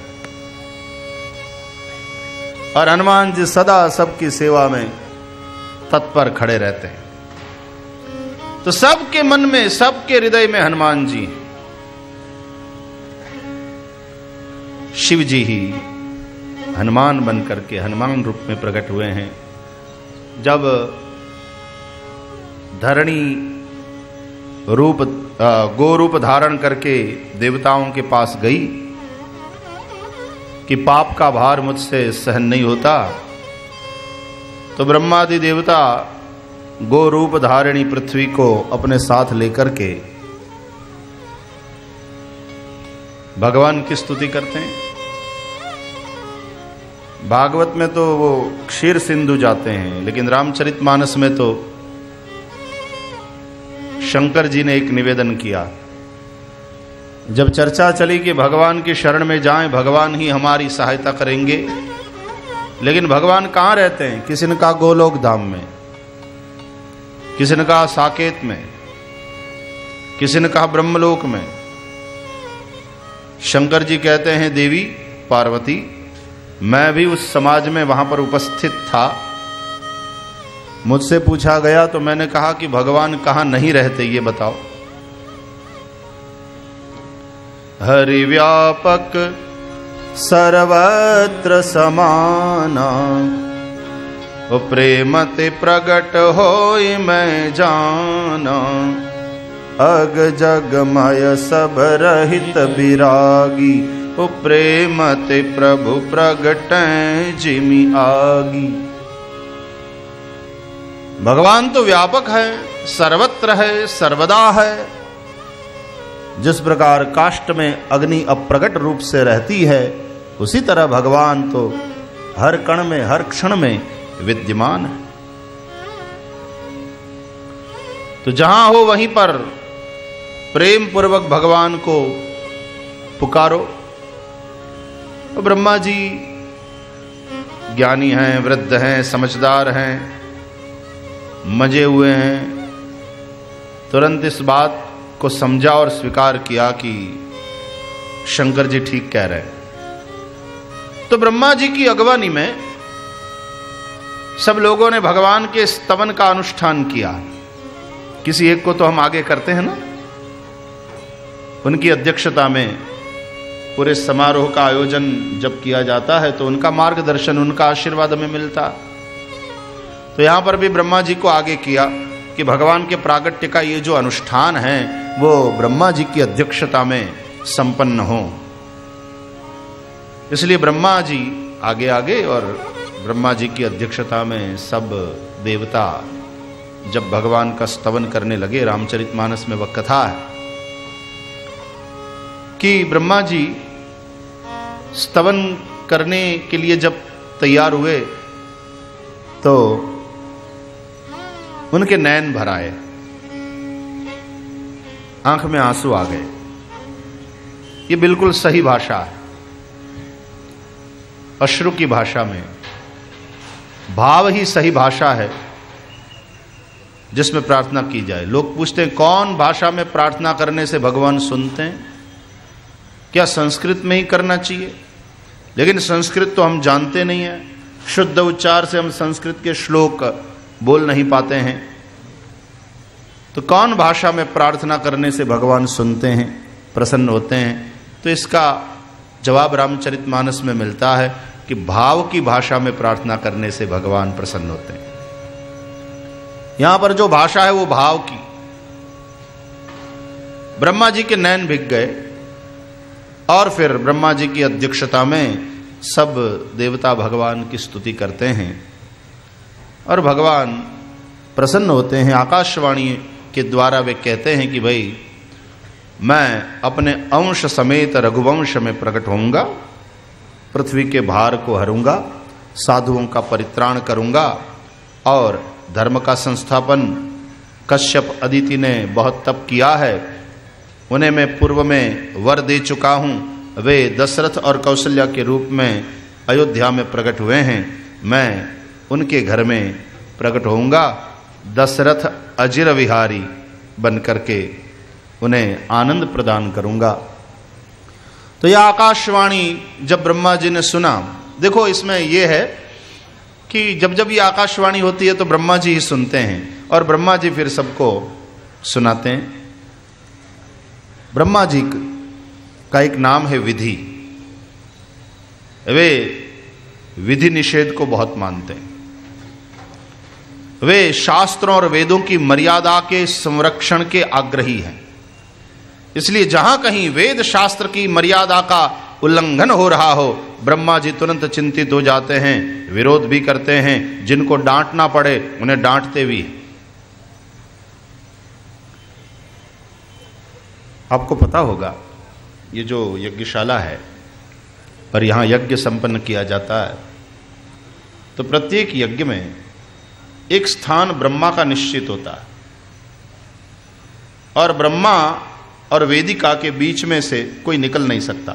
और हनुमान जी सदा सबकी सेवा में तत्पर खड़े रहते हैं। तो सबके मन में, सबके हृदय में हनुमान जी, शिव जी ही हनुमान बन करके हनुमान रूप में प्रकट हुए हैं। जब धरणी गो रूप धारण करके देवताओं के पास गई कि पाप का भार मुझसे सहन नहीं होता, तो ब्रह्मादि देवता गो रूप धारिणी पृथ्वी को अपने साथ लेकर के भगवान की स्तुति करते हैं। भागवत में तो वो क्षीर सिंधु जाते हैं, लेकिन रामचरितमानस में तो शंकर जी ने एक निवेदन किया। जब चर्चा चली कि भगवान की शरण में जाएं, भगवान ही हमारी सहायता करेंगे, लेकिन भगवान कहाँ रहते हैं? किसी ने कहा गोलोक धाम में, किसी ने कहा साकेत में, किसी ने कहा ब्रह्मलोक में। शंकर जी कहते हैं, देवी पार्वती, मैं भी उस समाज में वहां पर उपस्थित था। मुझसे पूछा गया तो मैंने कहा कि भगवान कहां नहीं रहते ये बताओ। हरि व्यापक सर्वत्र समाना, प्रेमते प्रगट होय मैं जाना। अग जगमय सब रहित विरागी, प्रेमते प्रभु प्रगट जिमि आगी। भगवान तो व्यापक है, सर्वत्र है, सर्वदा है। जिस प्रकार काष्ठ में अग्नि अप्रगट रूप से रहती है, उसी तरह भगवान तो हर कण में, हर क्षण में विद्यमान है। तो जहां हो वहीं पर प्रेम पूर्वक भगवान को पुकारो। तो ब्रह्मा जी ज्ञानी हैं, वृद्ध हैं, समझदार हैं, मजे हुए हैं, तुरंत इस बात को समझा और स्वीकार किया कि शंकर जी ठीक कह रहे हैं। तो ब्रह्मा जी की अगवानी में सब लोगों ने भगवान के स्तवन का अनुष्ठान किया। किसी एक को तो हम आगे करते हैं ना, उनकी अध्यक्षता में पूरे समारोह का आयोजन जब किया जाता है तो उनका मार्गदर्शन, उनका आशीर्वाद हमें मिलता। तो यहां पर भी ब्रह्मा जी को आगे किया कि भगवान के प्रागट्य का ये जो अनुष्ठान है वो ब्रह्मा जी की अध्यक्षता में संपन्न हो। इसलिए ब्रह्मा जी आगे आगे और ब्रह्मा जी की अध्यक्षता में सब देवता जब भगवान का स्तवन करने लगे। रामचरितमानस में वह कथा है कि ब्रह्मा जी स्तवन करने के लिए जब तैयार हुए तो उनके नैन भर आए, आंख में आंसू आ गए। ये बिल्कुल सही भाषा है। अश्रु की भाषा में भाव ही सही भाषा है जिसमें प्रार्थना की जाए। लोग पूछते हैं कौन भाषा में प्रार्थना करने से भगवान सुनते हैं? क्या संस्कृत में ही करना चाहिए? लेकिन संस्कृत तो हम जानते नहीं है, शुद्ध उच्चार से हम संस्कृत के श्लोक बोल नहीं पाते हैं। तो कौन भाषा में प्रार्थना करने से भगवान सुनते हैं, प्रसन्न होते हैं? तो इसका जवाब रामचरितमानस में मिलता है कि भाव की भाषा में प्रार्थना करने से भगवान प्रसन्न होते हैं। यहां पर जो भाषा है वो भाव की। ब्रह्मा जी के नैन भीग गए और फिर ब्रह्मा जी की अध्यक्षता में सब देवता भगवान की स्तुति करते हैं और भगवान प्रसन्न होते हैं। आकाशवाणी के द्वारा वे कहते हैं कि भाई मैं अपने अंश समेत रघुवंश में प्रकट होऊंगा, पृथ्वी के भार को हरूंगा, साधुओं का परित्राण करूंगा और धर्म का संस्थापन। कश्यप अदिति ने बहुत तप किया है, उन्हें मैं पूर्व में वर दे चुका हूं। वे दशरथ और कौशल्या के रूप में अयोध्या में प्रकट हुए हैं, मैं उनके घर में प्रकट होऊंगा, दशरथ अजिर विहारी बन करके उन्हें आनंद प्रदान करूंगा। तो यह आकाशवाणी जब ब्रह्मा जी ने सुना, देखो इसमें यह है कि जब जब ये आकाशवाणी होती है तो ब्रह्मा जी ही सुनते हैं और ब्रह्मा जी फिर सबको सुनाते हैं। ब्रह्मा जी का एक नाम है विधि। वे विधि निषेध को बहुत मानते हैं। वे शास्त्रों और वेदों की मर्यादा के संरक्षण के आग्रही हैं। इसलिए जहां कहीं वेद शास्त्र की मर्यादा का उल्लंघन हो रहा हो, ब्रह्मा जी तुरंत चिंतित हो जाते हैं, विरोध भी करते हैं। जिनको डांटना पड़े उन्हें डांटते भी हैं। आपको पता होगा ये जो यज्ञशाला है और यहां यज्ञ संपन्न किया जाता है, तो प्रत्येक यज्ञ में एक स्थान ब्रह्मा का निश्चित होता है और ब्रह्मा और वेदिका के बीच में से कोई निकल नहीं सकता।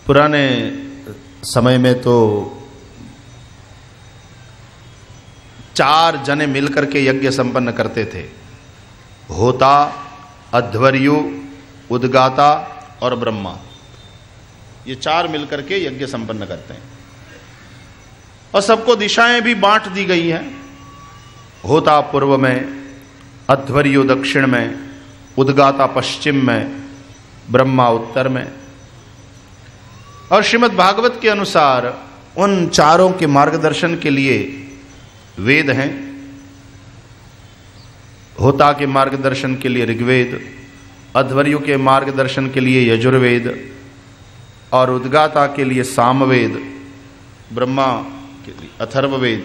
पुराने समय में तो 4 जने मिलकर के यज्ञ संपन्न करते थे। होता, अध्वर्यु, उद्गाता और ब्रह्मा, ये 4 मिलकर के यज्ञ संपन्न करते हैं और सबको दिशाएं भी बांट दी गई हैं। होता पूर्व में, अध्वर्यु दक्षिण में, उद्गाता पश्चिम में, ब्रह्मा उत्तर में। और श्रीमद् भागवत के अनुसार उन चारों के मार्गदर्शन के लिए वेद हैं। होता के मार्गदर्शन के लिए ऋग्वेद, अध्वर्यु के मार्गदर्शन के लिए यजुर्वेद और उद्गाता के लिए सामवेद, ब्रह्मा के लिए अथर्ववेद।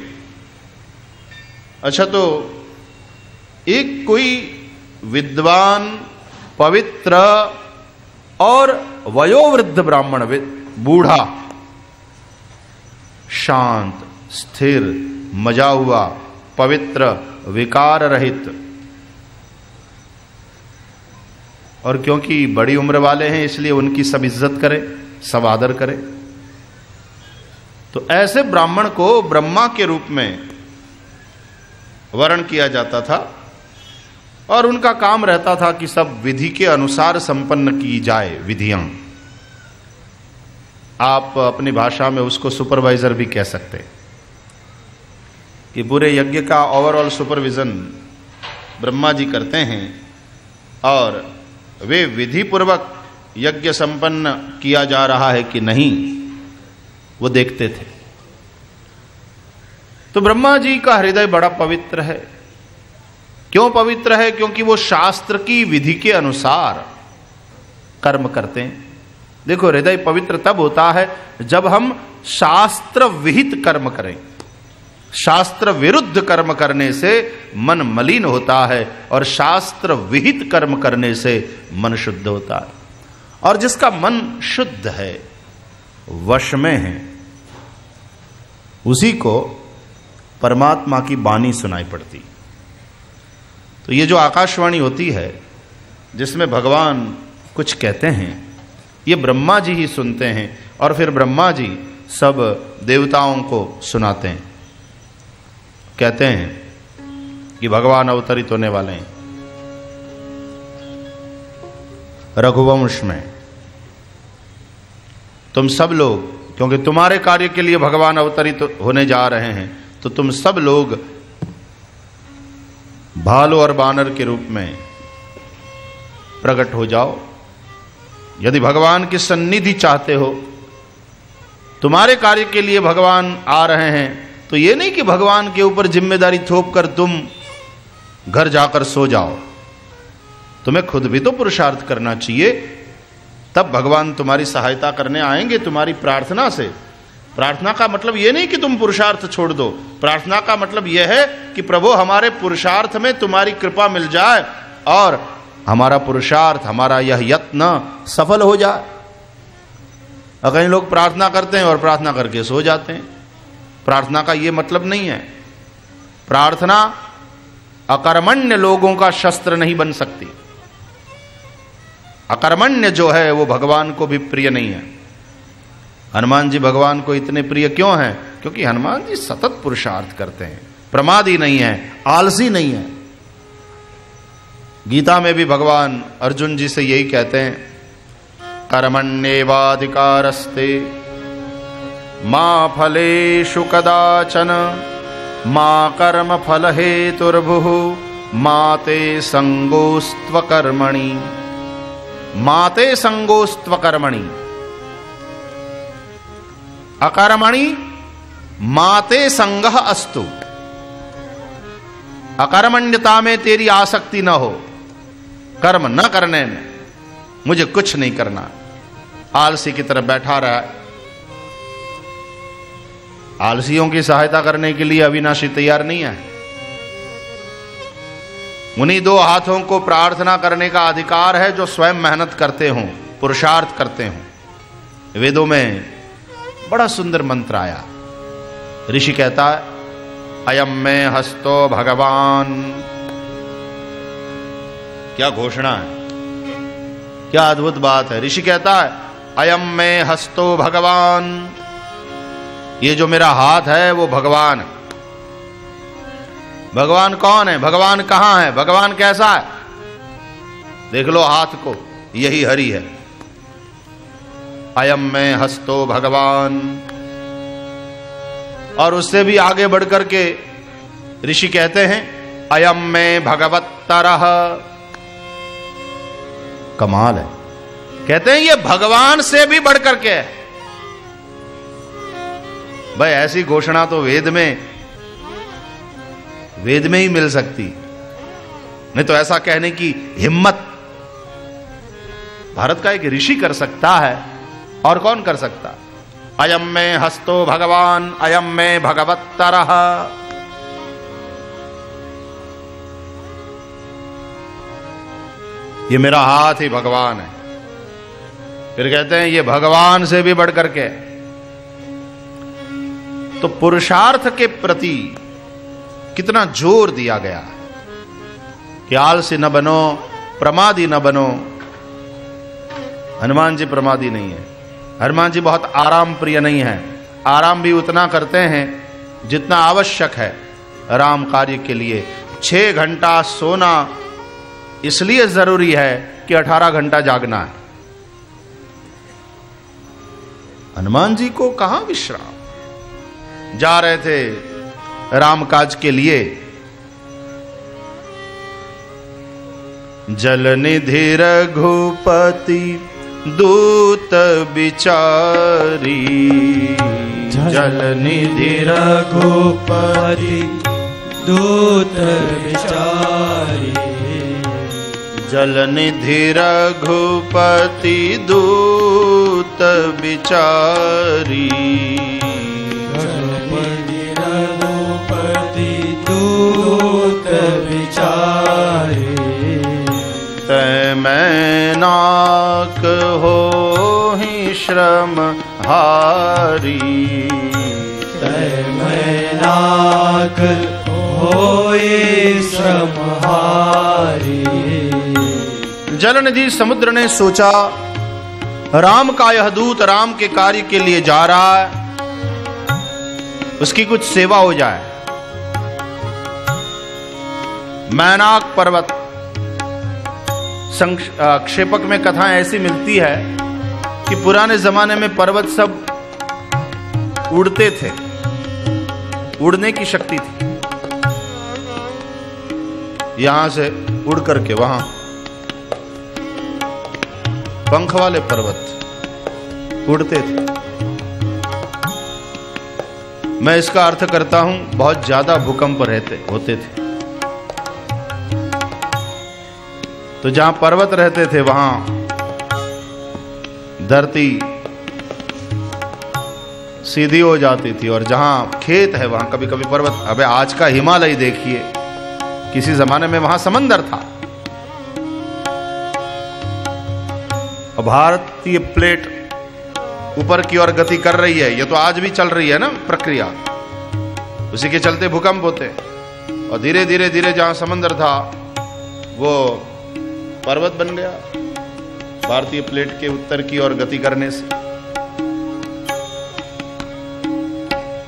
अच्छा, तो एक कोई विद्वान, पवित्र और वयोवृद्ध ब्राह्मण, बूढ़ा, शांत, स्थिर, मजा हुआ, पवित्र, विकार रहित, और क्योंकि बड़ी उम्र वाले हैं इसलिए उनकी सब इज्जत करें, सब आदर करें। तो ऐसे ब्राह्मण को ब्रह्मा के रूप में वर्ण किया जाता था और उनका काम रहता था कि सब विधि के अनुसार संपन्न की जाए विधियां। आप अपनी भाषा में उसको सुपरवाइजर भी कह सकते हैं कि पूरे यज्ञ का ओवरऑल सुपरविजन ब्रह्मा जी करते हैं और वे विधि पूर्वक यज्ञ संपन्न किया जा रहा है कि नहीं वो देखते थे। तो ब्रह्मा जी का हृदय बड़ा पवित्र है। क्यों पवित्र है? क्योंकि वो शास्त्र की विधि के अनुसार कर्म करते हैं। देखो, हृदय पवित्र तब होता है जब हम शास्त्र विहित कर्म करें। शास्त्र विरुद्ध कर्म करने से मन मलिन होता है और शास्त्र विहित कर्म करने से मन शुद्ध होता है। और जिसका मन शुद्ध है, वश में है, उसी को परमात्मा की वाणी सुनाई पड़ती। तो ये जो आकाशवाणी होती है जिसमें भगवान कुछ कहते हैं, ये ब्रह्मा जी ही सुनते हैं और फिर ब्रह्मा जी सब देवताओं को सुनाते हैं। कहते हैं कि भगवान अवतरित होने वाले हैं रघुवंश में। तुम सब लोग, क्योंकि तुम्हारे कार्य के लिए भगवान अवतरित होने जा रहे हैं, तो तुम सब लोग भालू और बानर के रूप में प्रकट हो जाओ। यदि भगवान की सन्निधि चाहते हो, तुम्हारे कार्य के लिए भगवान आ रहे हैं, तो ये नहीं कि भगवान के ऊपर जिम्मेदारी थोप कर तुम घर जाकर सो जाओ। तुम्हें खुद भी तो पुरुषार्थ करना चाहिए, तब भगवान तुम्हारी सहायता करने आएंगे तुम्हारी प्रार्थना से। प्रार्थना का मतलब यह नहीं कि तुम पुरुषार्थ छोड़ दो। प्रार्थना का मतलब यह है कि प्रभु हमारे पुरुषार्थ में तुम्हारी कृपा मिल जाए और हमारा पुरुषार्थ, हमारा यह यत्न सफल हो जाए। कई लोग प्रार्थना करते हैं और प्रार्थना करके सो जाते हैं। प्रार्थना का यह मतलब नहीं है। प्रार्थना अकर्मण्य लोगों का शस्त्र नहीं बन सकती। अकर्मण्य जो है वो भगवान को भी प्रिय नहीं है। हनुमान जी भगवान को इतने प्रिय क्यों हैं? क्योंकि हनुमान जी सतत पुरुषार्थ करते हैं, प्रमादी नहीं है, आलसी नहीं है। गीता में भी भगवान अर्जुन जी से यही कहते हैं, कर्मण्येवाधिकारस्ते मा फलेषु कदाचन मा कर्म फल हेतुर्भुः मा ते संगोस्त्व कर्मणि। माते संगोस्त्व कर्मणि। अकर्मणि माते संगह अस्तु, अकर्मण्यता में तेरी आसक्ति न हो, कर्म न करने में, मुझे कुछ नहीं करना। आलसी की तरफ बैठा रहा है। आलसियों की सहायता करने के लिए अविनाशी तैयार नहीं है। उन्हीं दो हाथों को प्रार्थना करने का अधिकार है जो स्वयं मेहनत करते हों, पुरुषार्थ करते हों। वेदों में बड़ा सुंदर मंत्र आया। ऋषि कहता है, अयम में हस्तो भगवान। क्या घोषणा है, क्या अद्भुत बात है। ऋषि कहता है, अयम में हस्तो भगवान, ये जो मेरा हाथ है वो भगवान है। भगवान कौन है, भगवान कहां है, भगवान कैसा है? देख लो हाथ को, यही हरि है। अयम में हस्तो भगवान। और उससे भी आगे बढ़कर के ऋषि कहते हैं, अयम में भगवत्तरः। कमाल है। कहते हैं ये भगवान से भी बढ़कर के है। भाई ऐसी घोषणा तो वेद में ही मिल सकती, नहीं तो ऐसा कहने की हिम्मत भारत का एक ऋषि कर सकता है, और कौन कर सकता? अयम में हस्तो भगवान, अयम में भगवत्तरः। ये मेरा हाथ ही भगवान है। फिर कहते हैं ये भगवान से भी बढ़कर के। तो पुरुषार्थ के प्रति कितना जोर दिया गया है कि आलसी न बनो, प्रमादी न बनो। हनुमान जी प्रमादी नहीं है। हनुमान जी बहुत आराम प्रिय नहीं है। आराम भी उतना करते हैं जितना आवश्यक है राम कार्य के लिए। 6 घंटा सोना इसलिए जरूरी है कि 18 घंटा जागना है। हनुमान जी को कहां विश्राम। जा रहे थे राम काज के लिए। जल निधि रघुपति दूत बिचारी, जल निधि रघुपति दूत बिचारी, जल निधि रघुपति दूत बिचारी, रघुपति दूत बिचारी। तै मैनाक होहि श्रम हारी, तै मैनाक होई श्रम हारी। जलनिधि समुद्र ने सोचा राम का यह दूत राम के कार्य के लिए जा रहा है, उसकी कुछ सेवा हो जाए। मैनाक पर्वत, संक्षेपक में कथा ऐसी मिलती है कि पुराने जमाने में पर्वत सब उड़ते थे, उड़ने की शक्ति थी। यहां से उड़ करके वहां, पंख वाले पर्वत उड़ते थे। मैं इसका अर्थ करता हूं बहुत ज्यादा भूकंप होते थे, तो जहां पर्वत रहते थे वहां धरती सीधी हो जाती थी, और जहां खेत है वहां कभी कभी पर्वत। अबे आज का हिमालय देखिए, किसी जमाने में वहां समंदर था। और भारतीय प्लेट ऊपर की ओर गति कर रही है, ये तो आज भी चल रही है ना प्रक्रिया, उसी के चलते भूकंप होते। और धीरे धीरे धीरे जहां समंदर था वो पर्वत बन गया, भारतीय प्लेट के उत्तर की ओर गति करने से।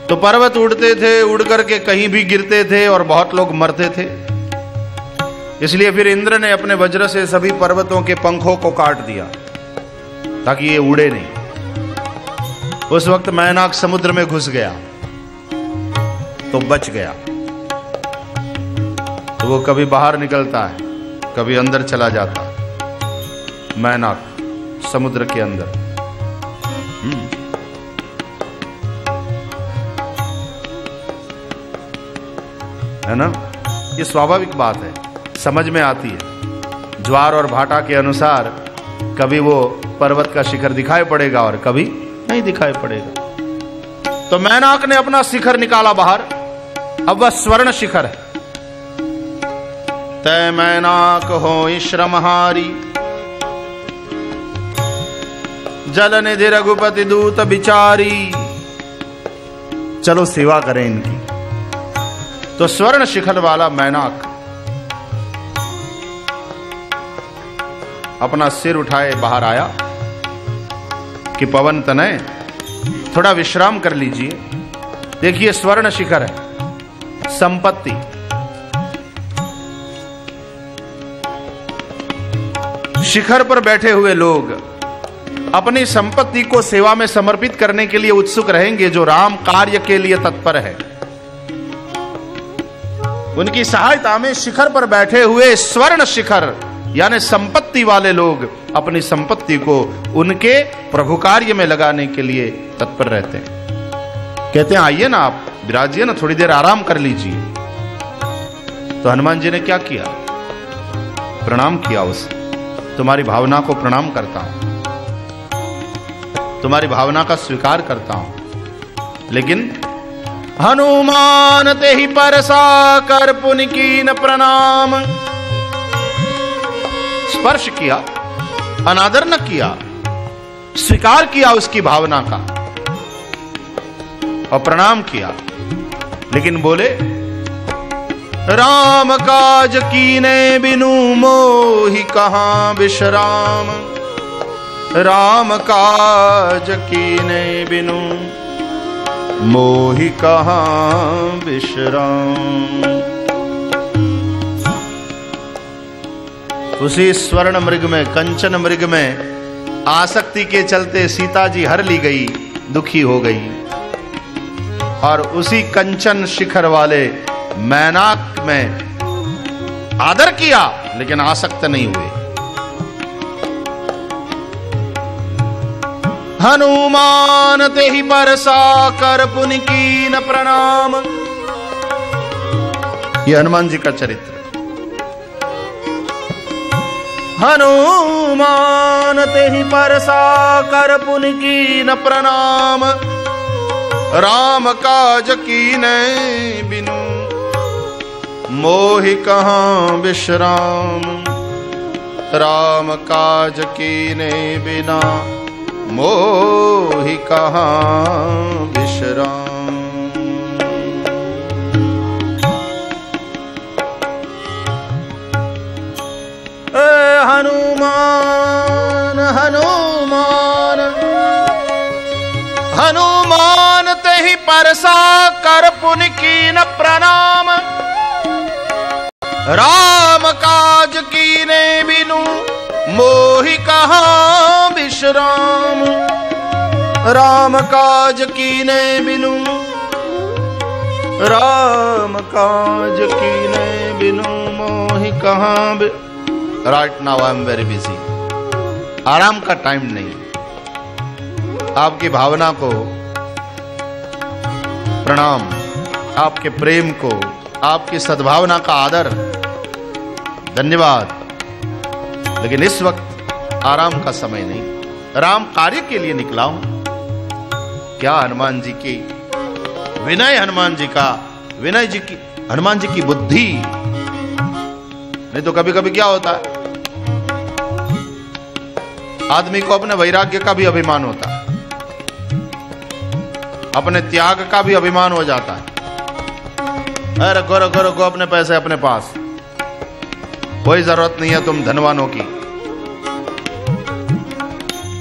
तो पर्वत उड़ते थे, उड़ करके कहीं भी गिरते थे और बहुत लोग मरते थे। इसलिए फिर इंद्र ने अपने वज्र से सभी पर्वतों के पंखों को काट दिया ताकि ये उड़े नहीं। उस वक्त मैनाक समुद्र में घुस गया तो बच गया। तो वो कभी बाहर निकलता है, कभी अंदर चला जाता है, मैनाक समुद्र के अंदर। है ना? ये स्वाभाविक बात है, समझ में आती है। ज्वार और भाटा के अनुसार कभी वो पर्वत का शिखर दिखाई पड़ेगा और कभी नहीं दिखाई पड़ेगा। तो मैनाक ने अपना शिखर निकाला बाहर, अब वह स्वर्ण शिखर है। तय मैनाक हो श्रमहारी, जल निधि रघुपति दूत बिचारी। चलो सेवा करें इनकी। तो स्वर्ण शिखर वाला मैनाक अपना सिर उठाए बाहर आया कि पवन तनय थोड़ा विश्राम कर लीजिए। देखिए स्वर्ण शिखर है, संपत्ति। शिखर पर बैठे हुए लोग अपनी संपत्ति को सेवा में समर्पित करने के लिए उत्सुक रहेंगे, जो राम कार्य के लिए तत्पर है। उनकी सहायता में शिखर पर बैठे हुए स्वर्ण शिखर यानी संपत्ति वाले लोग अपनी संपत्ति को उनके प्रभु कार्य में लगाने के लिए तत्पर रहते हैं। कहते हैं आइए ना, आप विराजिए ना, थोड़ी देर आराम कर लीजिए। तो हनुमान जी ने क्या किया? प्रणाम किया उसे। तुम्हारी भावना को प्रणाम करता हूं, तुम्हारी भावना का स्वीकार करता हूं, लेकिन हनुमान ते ही परसा कर पुनि कीन प्रणाम। स्पर्श किया, अनादर न किया, स्वीकार किया उसकी भावना का और प्रणाम किया, लेकिन बोले राम काज कीने बिनु मोहि कहां विश्राम। राम काज कीने बिनु मोहि कहां विश्राम। उसी स्वर्ण मृग में, कंचन मृग में आसक्ति के चलते सीता जी हर ली गई, दुखी हो गई, और उसी कंचन शिखर वाले मैनाक में आदर किया लेकिन आसक्त नहीं हुए। हनुमान ते ही परसा कर पुनि कीन प्रणाम। ये हनुमान जी का चरित्र। हनुमान ते ही परसा कर पुनि कीन प्रणाम। राम काज कीने बिनु मोहि कहां विश्राम। राम काज कीने बिना मोहि कहां विश्राम। हनुमान हनुमान हनुमान ते ही परसा कर पुनि कीन प्रणाम। राम काज कीने बिनु मोहि कहां विश्राम। राम काज कीने बिनु, राम काज कीने बिनु मोहि कहां। Right now I am very busy. आराम का टाइम नहीं। आपकी भावना को प्रणाम, आपके प्रेम को, आपकी सद्भावना का आदर, धन्यवाद, लेकिन इस वक्त आराम का समय नहीं। राम कार्य के लिए निकला हूं। क्या हनुमान जी की विनय, हनुमान जी का विनय, जी की हनुमान जी की बुद्धि। नहीं तो कभी कभी क्या होता है, आदमी को अपने वैराग्य का भी अभिमान होता है, अपने त्याग का भी अभिमान हो जाता है। अरे रखो रखो रखो अपने पैसे अपने पास, कोई जरूरत नहीं है तुम धनवानों की,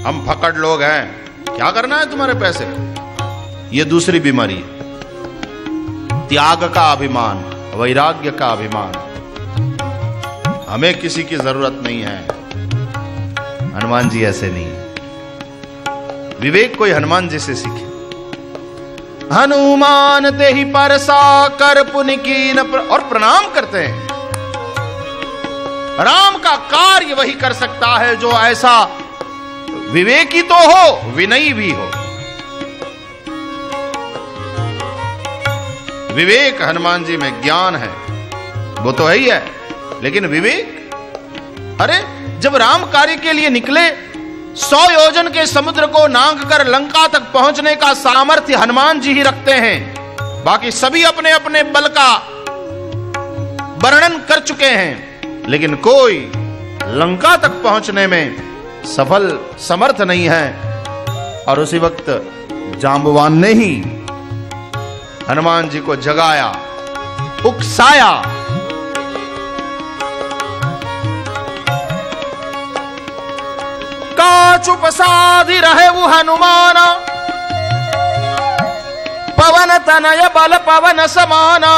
हम फकड़ लोग हैं, क्या करना है तुम्हारे पैसे। ये दूसरी बीमारी है, त्याग का अभिमान, वैराग्य का अभिमान। हमें किसी की जरूरत नहीं है। हनुमान जी ऐसे नहीं। विवेक कोई हनुमान जी से सीखे। हनुमान ते ही परसा कर पुनि कीन, और प्रणाम करते हैं। राम का कार्य वही कर सकता है जो ऐसा विवेकी तो हो, विनयी भी हो। विवेक हनुमान जी में, ज्ञान है वो तो है ही है, लेकिन विवेक, अरे जब राम कार्य के लिए निकले 100 योजन के समुद्र को नांग कर लंका तक पहुंचने का सामर्थ्य हनुमान जी ही रखते हैं। बाकी सभी अपने अपने बल का वर्णन कर चुके हैं, लेकिन कोई लंका तक पहुंचने में सफल समर्थ नहीं है। और उसी वक्त जांबवान ने ही हनुमान जी को जगाया, उकसाया। चुप साधि रहे वो हनुमान, पवन तनय बल पवन समाना।